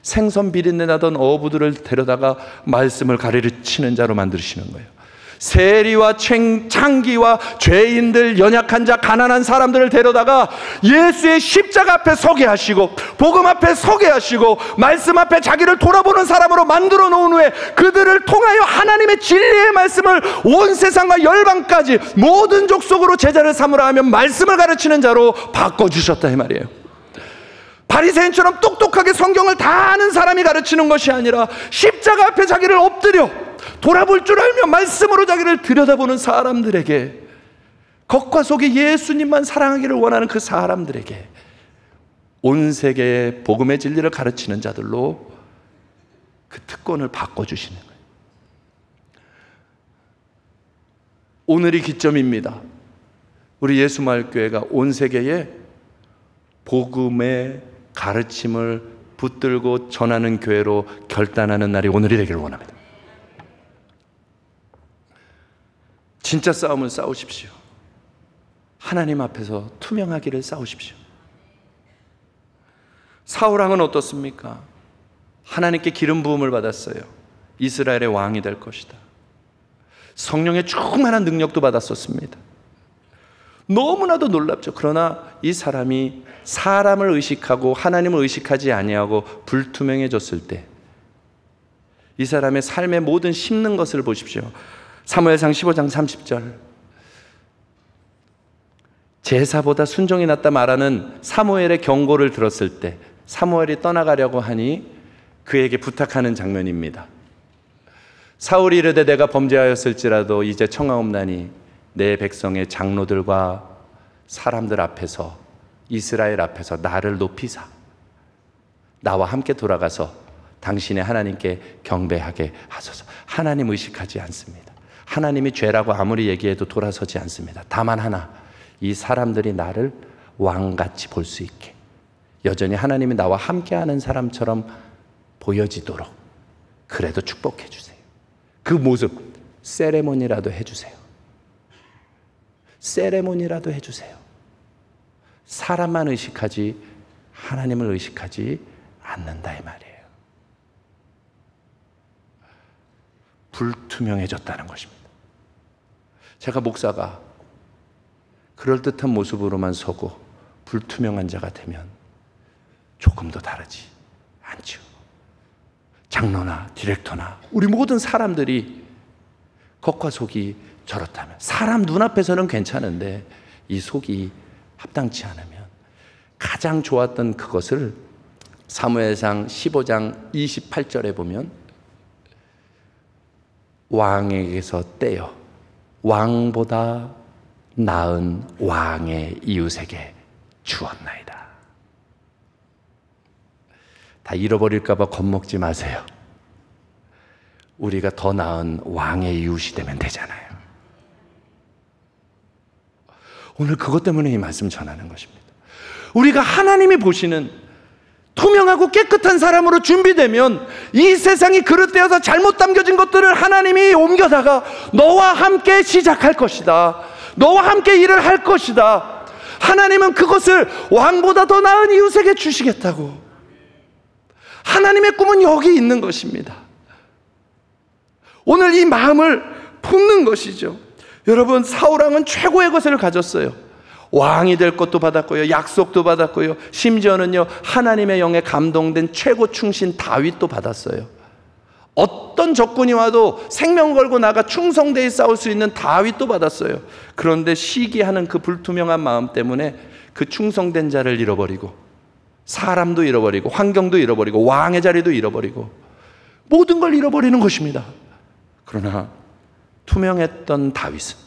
생선 비린내 나던 어부들을 데려다가 말씀을 가르치는 자로 만드시는 거예요. 세리와 창기와 죄인들, 연약한 자, 가난한 사람들을 데려다가 예수의 십자가 앞에 서게 하시고 복음 앞에 서게 하시고 말씀 앞에 자기를 돌아보는 사람으로 만들어 놓은 후에 그들을 통하여 하나님의 진리의 말씀을 온 세상과 열방까지 모든 족속으로 제자를 삼으라 하며 말씀을 가르치는 자로 바꿔주셨다 이 말이에요. 바리새인처럼 똑똑하게 성경을 다 아는 사람이 가르치는 것이 아니라 십자가 앞에 자기를 엎드려 돌아볼 줄 알며 말씀으로 자기를 들여다보는 사람들에게, 겉과 속이 예수님만 사랑하기를 원하는 그 사람들에게 온 세계의 복음의 진리를 가르치는 자들로 그 특권을 바꿔주시는 거예요. 오늘이 기점입니다. 우리 예수마을교회가 온 세계에 복음의 가르침을 붙들고 전하는 교회로 결단하는 날이 오늘이 되기를 원합니다. 진짜 싸움을 싸우십시오. 하나님 앞에서 투명하기를 싸우십시오. 사울왕은 어떻습니까? 하나님께 기름 부음을 받았어요. 이스라엘의 왕이 될 것이다. 성령의 충만한 능력도 받았었습니다. 너무나도 놀랍죠. 그러나 이 사람이 사람을 의식하고 하나님을 의식하지 아니하고 불투명해졌을 때 이 사람의 삶의 모든 심는 것을 보십시오. 사무엘상 15장 30절, 제사보다 순종이 낫다 말하는 사무엘의 경고를 들었을 때 사무엘이 떠나가려고 하니 그에게 부탁하는 장면입니다. 사울이 이르되 내가 범죄하였을지라도 이제 청하옵나니 내 백성의 장로들과 사람들 앞에서, 이스라엘 앞에서 나를 높이사 나와 함께 돌아가서 당신의 하나님께 경배하게 하소서. 하나님 의식하지 않습니다. 하나님이 죄라고 아무리 얘기해도 돌아서지 않습니다. 다만 하나, 이 사람들이 나를 왕같이 볼 수 있게, 여전히 하나님이 나와 함께하는 사람처럼 보여지도록 그래도 축복해 주세요. 그 모습 세레모니라도 해주세요. 세레모니라도 해주세요. 사람만 의식하지 하나님을 의식하지 않는다 이 말이에요. 불투명해졌다는 것입니다. 제가 목사가 그럴듯한 모습으로만 서고 불투명한 자가 되면 조금도 다르지 않죠. 장로나 디렉터나 우리 모든 사람들이 겉과 속이 저렇다면, 사람 눈앞에서는 괜찮은데 이 속이 합당치 않으면, 가장 좋았던 그것을 사무엘상 15장 28절에 보면 왕에게서 떼어 왕보다 나은 왕의 이웃에게 주었나이다. 다 잃어버릴까 봐 겁먹지 마세요. 우리가 더 나은 왕의 이웃이 되면 되잖아요. 오늘 그것 때문에 이 말씀 전하는 것입니다. 우리가 하나님이 보시는 투명하고 깨끗한 사람으로 준비되면 이 세상이 그릇되어서 잘못 담겨진 것들을 하나님이 옮겨다가 너와 함께 시작할 것이다. 너와 함께 일을 할 것이다. 하나님은 그것을 왕보다 더 나은 이웃에게 주시겠다고. 하나님의 꿈은 여기 있는 것입니다. 오늘 이 마음을 품는 것이죠. 여러분, 사울왕은 최고의 것을 가졌어요. 왕이 될 것도 받았고요, 약속도 받았고요, 심지어는요 하나님의 영에 감동된 최고 충신 다윗도 받았어요. 어떤 적군이 와도 생명 걸고 나가 충성되이 싸울 수 있는 다윗도 받았어요. 그런데 시기하는 그 불투명한 마음 때문에 그 충성된 자를 잃어버리고, 사람도 잃어버리고, 환경도 잃어버리고, 왕의 자리도 잃어버리고, 모든 걸 잃어버리는 것입니다. 그러나 투명했던 다윗은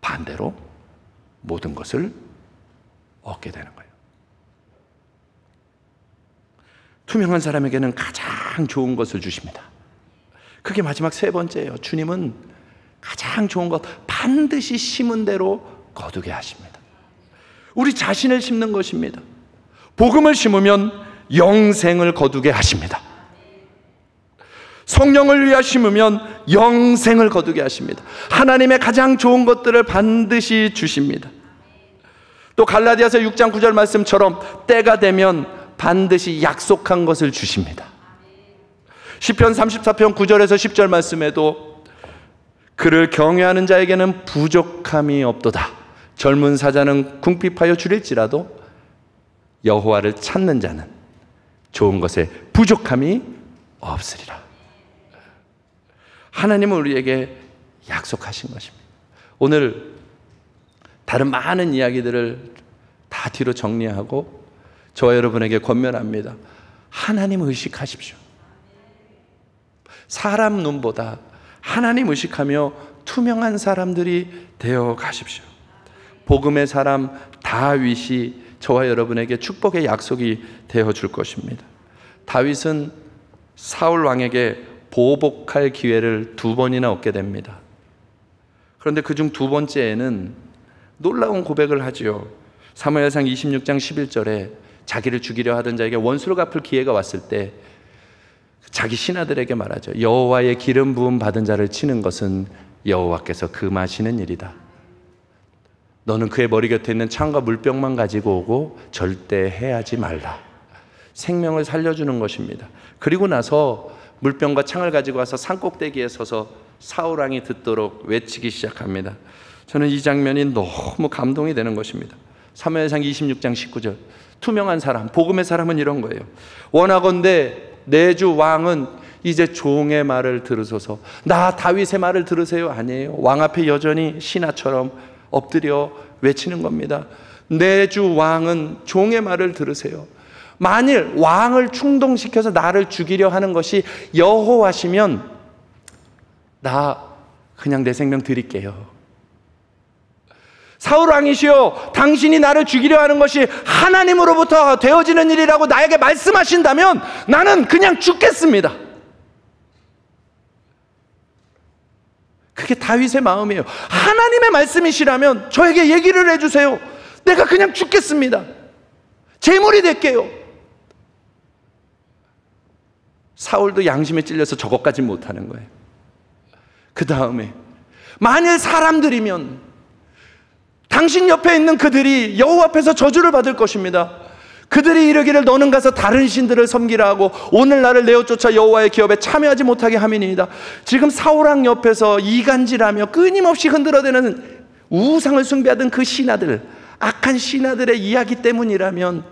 반대로 모든 것을 얻게 되는 거예요. 투명한 사람에게는 가장 좋은 것을 주십니다. 그게 마지막 세 번째예요. 주님은 가장 좋은 것, 반드시 심은 대로 거두게 하십니다. 우리 자신을 심는 것입니다. 복음을 심으면 영생을 거두게 하십니다. 성령을 위하여 심으면 영생을 거두게 하십니다. 하나님의 가장 좋은 것들을 반드시 주십니다. 또 갈라디아서 6장 9절 말씀처럼 때가 되면 반드시 약속한 것을 주십니다. 시편 34편 9절에서 10절 말씀에도 그를 경외하는 자에게는 부족함이 없도다. 젊은 사자는 궁핍하여 줄일지라도 여호와를 찾는 자는 좋은 것에 부족함이 없으리라. 하나님은 우리에게 약속하신 것입니다. 오늘 다른 많은 이야기들을 다 뒤로 정리하고 저와 여러분에게 권면합니다. 하나님 의식하십시오. 사람 눈보다 하나님 의식하며 투명한 사람들이 되어 가십시오. 복음의 사람 다윗이 저와 여러분에게 축복의 약속이 되어 줄 것입니다. 다윗은 사울 왕에게 보복할 기회를 2번이나 얻게 됩니다. 그런데 그중 2번째에는 놀라운 고백을 하지요. 사무엘상 26장 11절에 자기를 죽이려 하던 자에게 원수를 갚을 기회가 왔을 때 자기 신하들에게 말하죠. 여호와의 기름 부음 받은 자를 치는 것은 여호와께서 금하시는 일이다. 너는 그의 머리 곁에 있는 창과 물병만 가지고 오고 절대 해하지 말라. 생명을 살려주는 것입니다. 그리고 나서 물병과 창을 가지고 와서 산꼭대기에 서서 사울 왕이 듣도록 외치기 시작합니다. 저는 이 장면이 너무 감동이 되는 것입니다. 사무엘상 26장 19절. 투명한 사람, 복음의 사람은 이런 거예요. 원하건대 내 주 왕은 이제 종의 말을 들으소서. 나 다윗의 말을 들으세요. 아니에요. 왕 앞에 여전히 신하처럼 엎드려 외치는 겁니다. 내 주 왕은 종의 말을 들으세요. 만일 왕을 충동시켜서 나를 죽이려 하는 것이 여호와시면 나 그냥 내 생명 드릴게요. 사울 왕이시여, 당신이 나를 죽이려 하는 것이 하나님으로부터 되어지는 일이라고 나에게 말씀하신다면 나는 그냥 죽겠습니다. 그게 다윗의 마음이에요. 하나님의 말씀이시라면 저에게 얘기를 해주세요. 내가 그냥 죽겠습니다. 제물이 될게요. 사울도 양심에 찔려서 저것까지 못하는 거예요. 그 다음에 만일 사람들이면 당신 옆에 있는 그들이 여호와 앞에서 저주를 받을 것입니다. 그들이 이르기를 너는 가서 다른 신들을 섬기라 하고 오늘 나를 내어 쫓아 여호와의 기업에 참여하지 못하게 함이니이다. 지금 사울왕 옆에서 이간질하며 끊임없이 흔들어대는 우상을 숭배하던 그 신하들, 악한 신하들의 이야기 때문이라면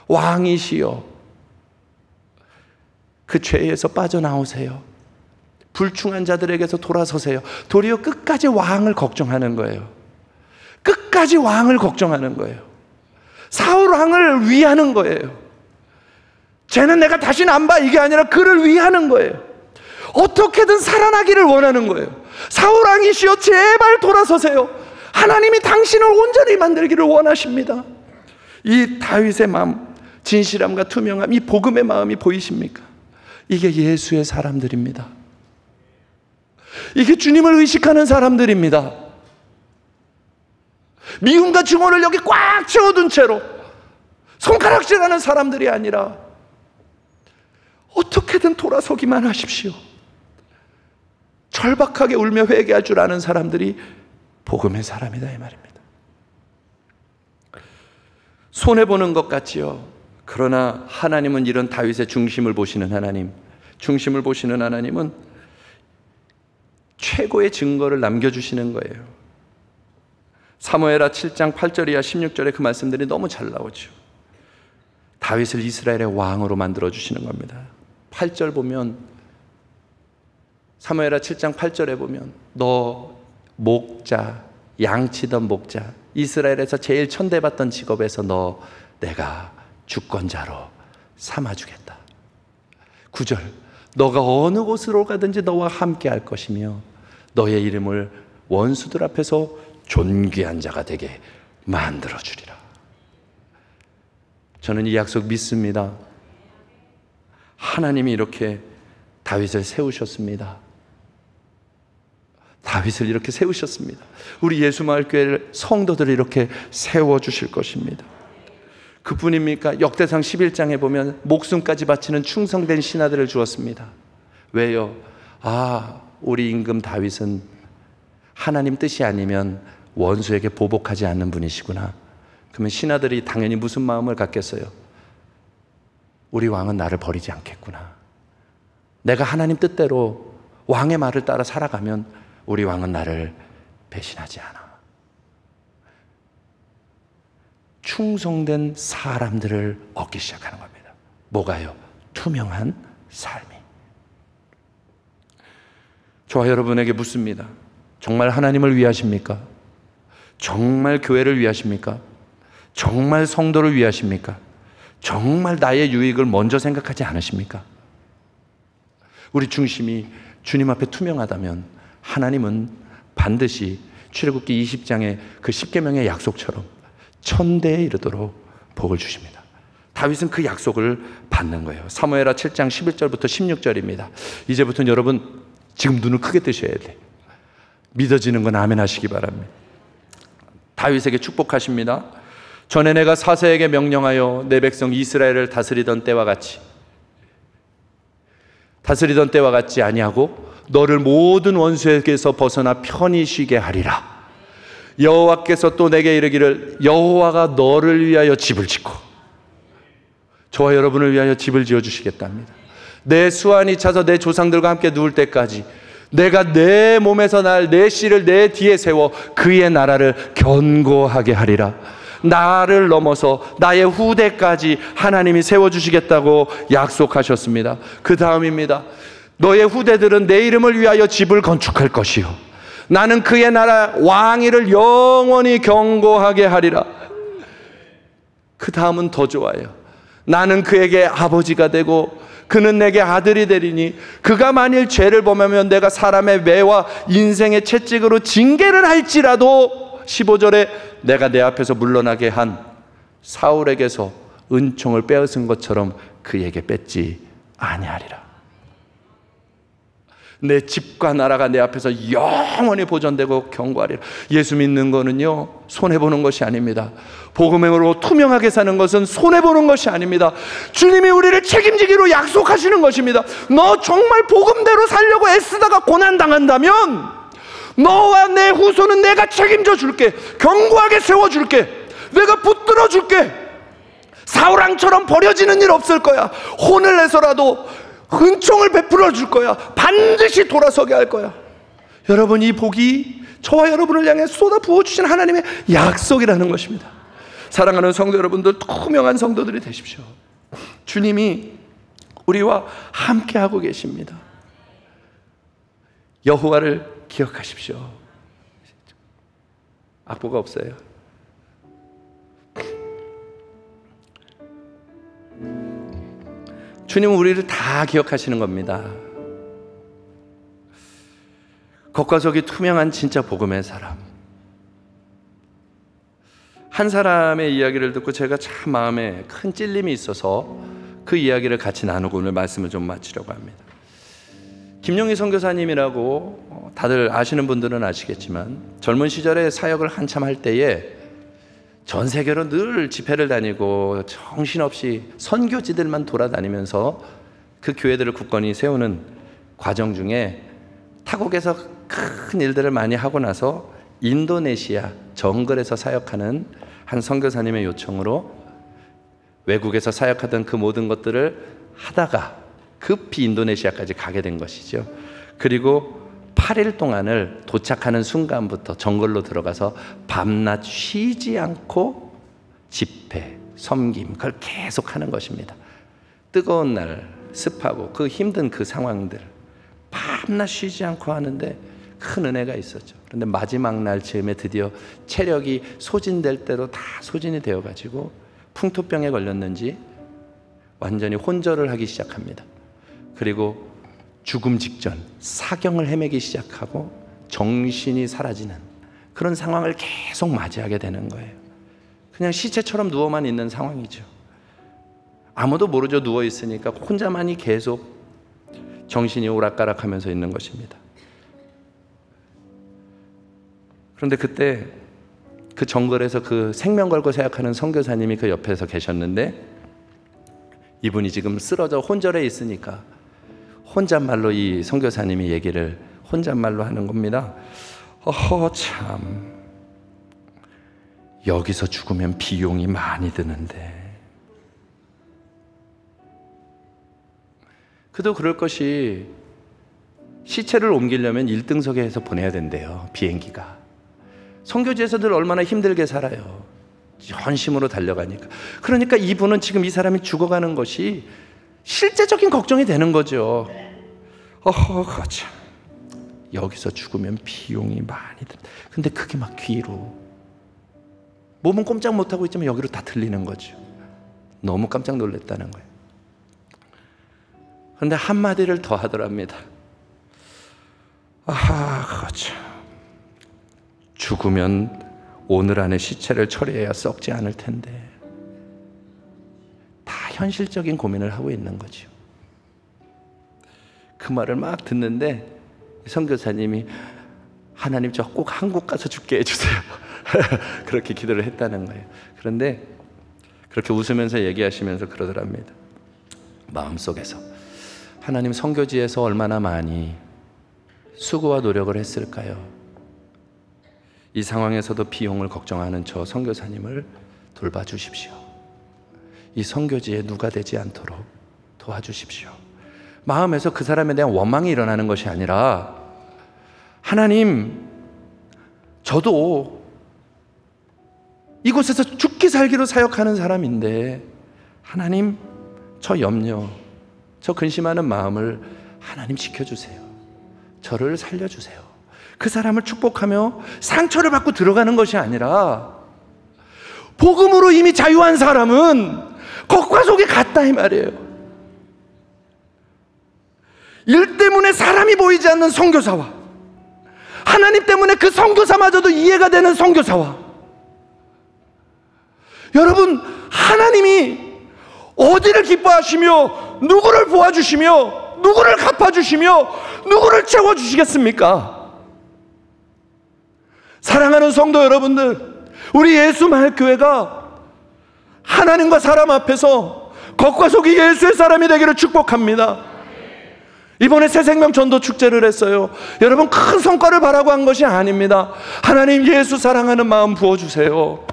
왕이시여, 그 죄에서 빠져나오세요. 불충한 자들에게서 돌아서세요. 도리어 끝까지 왕을 걱정하는 거예요. 끝까지 왕을 걱정하는 거예요. 사울 왕을 위하는 거예요. 쟤는 내가 다시는 안 봐, 이게 아니라 그를 위하는 거예요. 어떻게든 살아나기를 원하는 거예요. 사울 왕이시여, 제발 돌아서세요. 하나님이 당신을 온전히 만들기를 원하십니다. 이 다윗의 마음, 진실함과 투명함, 이 복음의 마음이 보이십니까? 이게 예수의 사람들입니다. 이게 주님을 의식하는 사람들입니다. 미움과 증오를 여기 꽉 채워둔 채로 손가락질하는 사람들이 아니라 어떻게든 돌아서기만 하십시오. 절박하게 울며 회개할 줄 아는 사람들이 복음의 사람이다, 이 말입니다. 손해보는 것 같지요. 그러나 하나님은 이런 다윗의 중심을 보시는 하나님, 중심을 보시는 하나님은 최고의 증거를 남겨주시는 거예요. 사무엘하 7장 8절 이하 16절에 그 말씀들이 너무 잘 나오죠. 다윗을 이스라엘의 왕으로 만들어주시는 겁니다. 8절 보면, 사무엘하 7장 8절에 보면 너 목자, 양치던 목자, 이스라엘에서 제일 천대받던 직업에서 너 내가 주권자로 삼아주겠다. 9절, 너가 어느 곳으로 가든지 너와 함께 할 것이며 너의 이름을 원수들 앞에서 존귀한 자가 되게 만들어주리라. 저는 이 약속 믿습니다. 하나님이 이렇게 다윗을 세우셨습니다. 다윗을 이렇게 세우셨습니다. 우리 예수마을교회를, 성도들을 이렇게 세워주실 것입니다. 그뿐입니까? 역대상 11장에 보면 목숨까지 바치는 충성된 신하들을 주었습니다. 왜요? 우리 임금 다윗은 하나님 뜻이 아니면 원수에게 보복하지 않는 분이시구나. 그러면 신하들이 당연히 무슨 마음을 갖겠어요? 우리 왕은 나를 버리지 않겠구나. 내가 하나님 뜻대로 왕의 말을 따라 살아가면 우리 왕은 나를 배신하지 않아. 충성된 사람들을 얻기 시작하는 겁니다. 뭐가요? 투명한 삶이. 저와 여러분에게 묻습니다. 정말 하나님을 위하십니까? 정말 교회를 위하십니까? 정말 성도를 위하십니까? 정말 나의 유익을 먼저 생각하지 않으십니까? 우리 중심이 주님 앞에 투명하다면 하나님은 반드시 출애굽기 20장의 그 10계명의 약속처럼 천대에 이르도록 복을 주십니다. 다윗은 그 약속을 받는 거예요. 사무엘하 7장 11절부터 16절입니다. 이제부터는 여러분 지금 눈을 크게 뜨셔야 돼. 믿어지는 건 아멘 하시기 바랍니다. 다윗에게 축복하십니다. 전에 내가 사세에게 명령하여 내 백성 이스라엘을 다스리던 때와 같이 아니하고 너를 모든 원수에게서 벗어나 편히 쉬게 하리라. 여호와께서 또 내게 이르기를 여호와가 너를 위하여 집을 짓고 저와 여러분을 위하여 집을 지어주시겠답니다. 내 수완이 차서 내 조상들과 함께 누울 때까지 내가 내 몸에서 날 내 씨를 내 뒤에 세워 그의 나라를 견고하게 하리라. 나를 넘어서 나의 후대까지 하나님이 세워주시겠다고 약속하셨습니다. 그 다음입니다. 너의 후대들은 내 이름을 위하여 집을 건축할 것이요 나는 그의 나라 왕위를 영원히 견고하게 하리라. 그 다음은 더 좋아요. 나는 그에게 아버지가 되고 그는 내게 아들이 되리니 그가 만일 죄를 범하면 내가 사람의 매와 인생의 채찍으로 징계를 할지라도 15절에 내가 내 앞에서 물러나게 한 사울에게서 은총을 빼앗은 것처럼 그에게 뺏지 아니하리라. 내 집과 나라가 내 앞에서 영원히 보존되고 견고하리라. 예수 믿는 거는요 손해보는 것이 아닙니다. 복음으로 투명하게 사는 것은 손해보는 것이 아닙니다. 주님이 우리를 책임지기로 약속하시는 것입니다. 너 정말 복음대로 살려고 애쓰다가 고난당한다면 너와 내 후손은 내가 책임져 줄게. 견고하게 세워줄게. 내가 붙들어 줄게. 사울왕처럼 버려지는 일 없을 거야. 혼을 내서라도 은총을 베풀어 줄 거야. 반드시 돌아서게 할 거야. 여러분, 이 복이 저와 여러분을 향해 쏟아 부어주신 하나님의 약속이라는 것입니다. 사랑하는 성도 여러분들, 투명한 성도들이 되십시오. 주님이 우리와 함께하고 계십니다. 여호와를 기억하십시오. 악보가 없어요. 주님은 우리를 다 기억하시는 겁니다. 겉과 속이 투명한 진짜 복음의 사람. 한 사람의 이야기를 듣고 제가 참 마음에 큰 찔림이 있어서 그 이야기를 같이 나누고 오늘 말씀을 좀 마치려고 합니다. 김용희 선교사님이라고 다들 아시는 분들은 아시겠지만 젊은 시절에 사역을 한참 할 때에 전 세계로 늘 집회를 다니고 정신없이 선교지들만 돌아다니면서 그 교회들을 굳건히 세우는 과정 중에 타국에서 큰 일들을 많이 하고 나서 인도네시아 정글에서 사역하는 한 선교사님의 요청으로 외국에서 사역하던 그 모든 것들을 하다가 급히 인도네시아까지 가게 된 것이죠. 그리고 8일 동안을 도착하는 순간부터 정글로 들어가서 밤낮 쉬지 않고 집회, 섬김, 그걸 계속 하는 것입니다. 뜨거운 날, 습하고 그 힘든 그 상황들 밤낮 쉬지 않고 하는데 큰 은혜가 있었죠. 그런데 마지막 날 즈음에 드디어 체력이 소진될 대로 다 소진이 되어가지고 풍토병에 걸렸는지 완전히 혼절을 하기 시작합니다. 그리고 죽음 직전 사경을 헤매기 시작하고 정신이 사라지는 그런 상황을 계속 맞이하게 되는 거예요. 그냥 시체처럼 누워만 있는 상황이죠. 아무도 모르죠. 누워 있으니까 혼자만이 계속 정신이 오락가락하면서 있는 것입니다. 그런데 그때 그 정글에서 그 생명 걸고 생각하는 선교사님이 그 옆에서 계셨는데 이분이 지금 쓰러져 혼절해 있으니까 혼잣말로 이 선교사님이 얘기를 혼잣말로 하는 겁니다. 참 여기서 죽으면 비용이 많이 드는데 그도 그럴 것이 시체를 옮기려면 1등석에 해서 보내야 된대요. 비행기가. 선교지에서 늘 얼마나 힘들게 살아요. 전심으로 달려가니까. 그러니까 이분은 지금 이 사람이 죽어가는 것이 실제적인 걱정이 되는 거죠. 거참. 여기서 죽으면 비용이 많이 든다. 근데 그게 막 귀로. 몸은 꼼짝 못하고 있지만 여기로 다 들리는 거죠. 너무 깜짝 놀랐다는 거예요. 그런데 한마디를 더 하더랍니다. 거참. 죽으면 오늘 안에 시체를 처리해야 썩지 않을 텐데. 다 현실적인 고민을 하고 있는 거죠. 그 말을 막 듣는데 선교사님이 하나님 저 꼭 한국 가서 죽게 해주세요. 그렇게 기도를 했다는 거예요. 그런데 그렇게 웃으면서 얘기하시면서 그러더랍니다. 마음속에서 하나님 선교지에서 얼마나 많이 수고와 노력을 했을까요? 이 상황에서도 비용을 걱정하는 저 선교사님을 돌봐주십시오. 이 선교지에 누가 되지 않도록 도와주십시오. 마음에서 그 사람에 대한 원망이 일어나는 것이 아니라 하나님, 저도 이곳에서 죽기 살기로 사역하는 사람인데 하나님, 저 염려, 저 근심하는 마음을 하나님 지켜주세요. 저를 살려주세요. 그 사람을 축복하며 상처를 받고 들어가는 것이 아니라 복음으로 이미 자유한 사람은 겉과 속이 같다 이 말이에요. 일 때문에 사람이 보이지 않는 선교사와 하나님 때문에 그 선교사마저도 이해가 되는 선교사와, 여러분, 하나님이 어디를 기뻐하시며 누구를 도와주시며 누구를 갚아주시며 누구를 채워주시겠습니까? 사랑하는 성도 여러분들, 우리 예수마을교회가 하나님과 사람 앞에서 겉과 속이 예수의 사람이 되기를 축복합니다. 이번에 새생명 전도 축제를 했어요. 여러분, 큰 성과를 바라고 한 것이 아닙니다. 하나님, 예수 사랑하는 마음 부어주세요.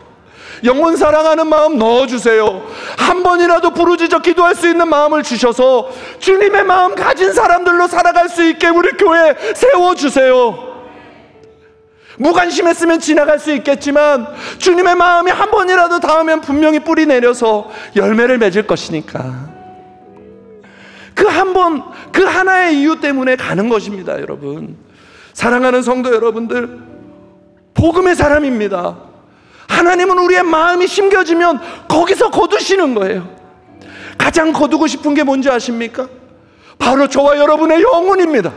영혼 사랑하는 마음 넣어주세요. 한 번이라도 부르짖어 기도할 수 있는 마음을 주셔서 주님의 마음 가진 사람들로 살아갈 수 있게 우리 교회 세워주세요. 무관심했으면 지나갈 수 있겠지만 주님의 마음이 한 번이라도 닿으면 분명히 뿌리 내려서 열매를 맺을 것이니까 그 한 번, 그 하나의 이유 때문에 가는 것입니다. 여러분, 사랑하는 성도 여러분들, 복음의 사람입니다. 하나님은 우리의 마음이 심겨지면 거기서 거두시는 거예요. 가장 거두고 싶은 게 뭔지 아십니까? 바로 저와 여러분의 영혼입니다.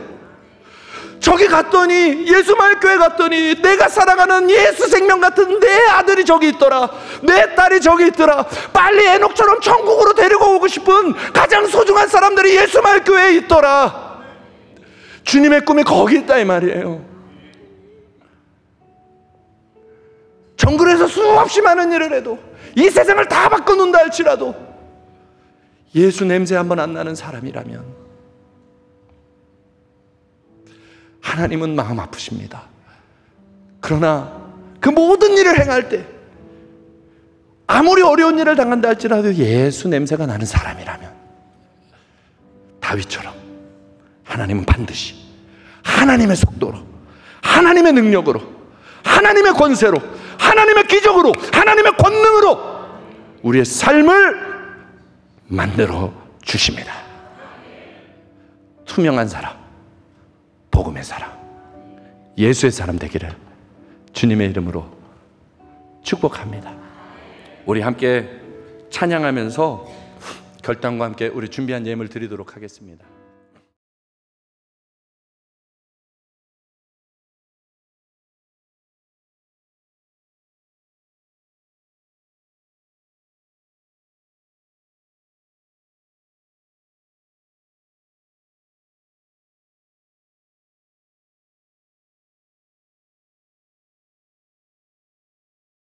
저기 갔더니, 예수마을교회 갔더니 내가 사랑하는 예수 생명 같은 내 아들이 저기 있더라, 내 딸이 저기 있더라, 빨리 에녹처럼 천국으로 데리고 오고 싶은 가장 소중한 사람들이 예수마을교회에 있더라. 주님의 꿈이 거기 있다 이 말이에요. 정글에서 수없이 많은 일을 해도, 이 세상을 다 바꿔놓는다 할지라도 예수 냄새 한번 안 나는 사람이라면 하나님은 마음 아프십니다. 그러나 그 모든 일을 행할 때 아무리 어려운 일을 당한다 할지라도 예수 냄새가 나는 사람이라면 다윗처럼 하나님은 반드시 하나님의 속도로, 하나님의 능력으로, 하나님의 권세로, 하나님의 기적으로, 하나님의 권능으로 우리의 삶을 만들어 주십니다. 투명한 사람, 복음의 사람, 예수의 사람 되기를 주님의 이름으로 축복합니다. 우리 함께 찬양하면서 결단과 함께 우리 준비한 예물 드리도록 하겠습니다.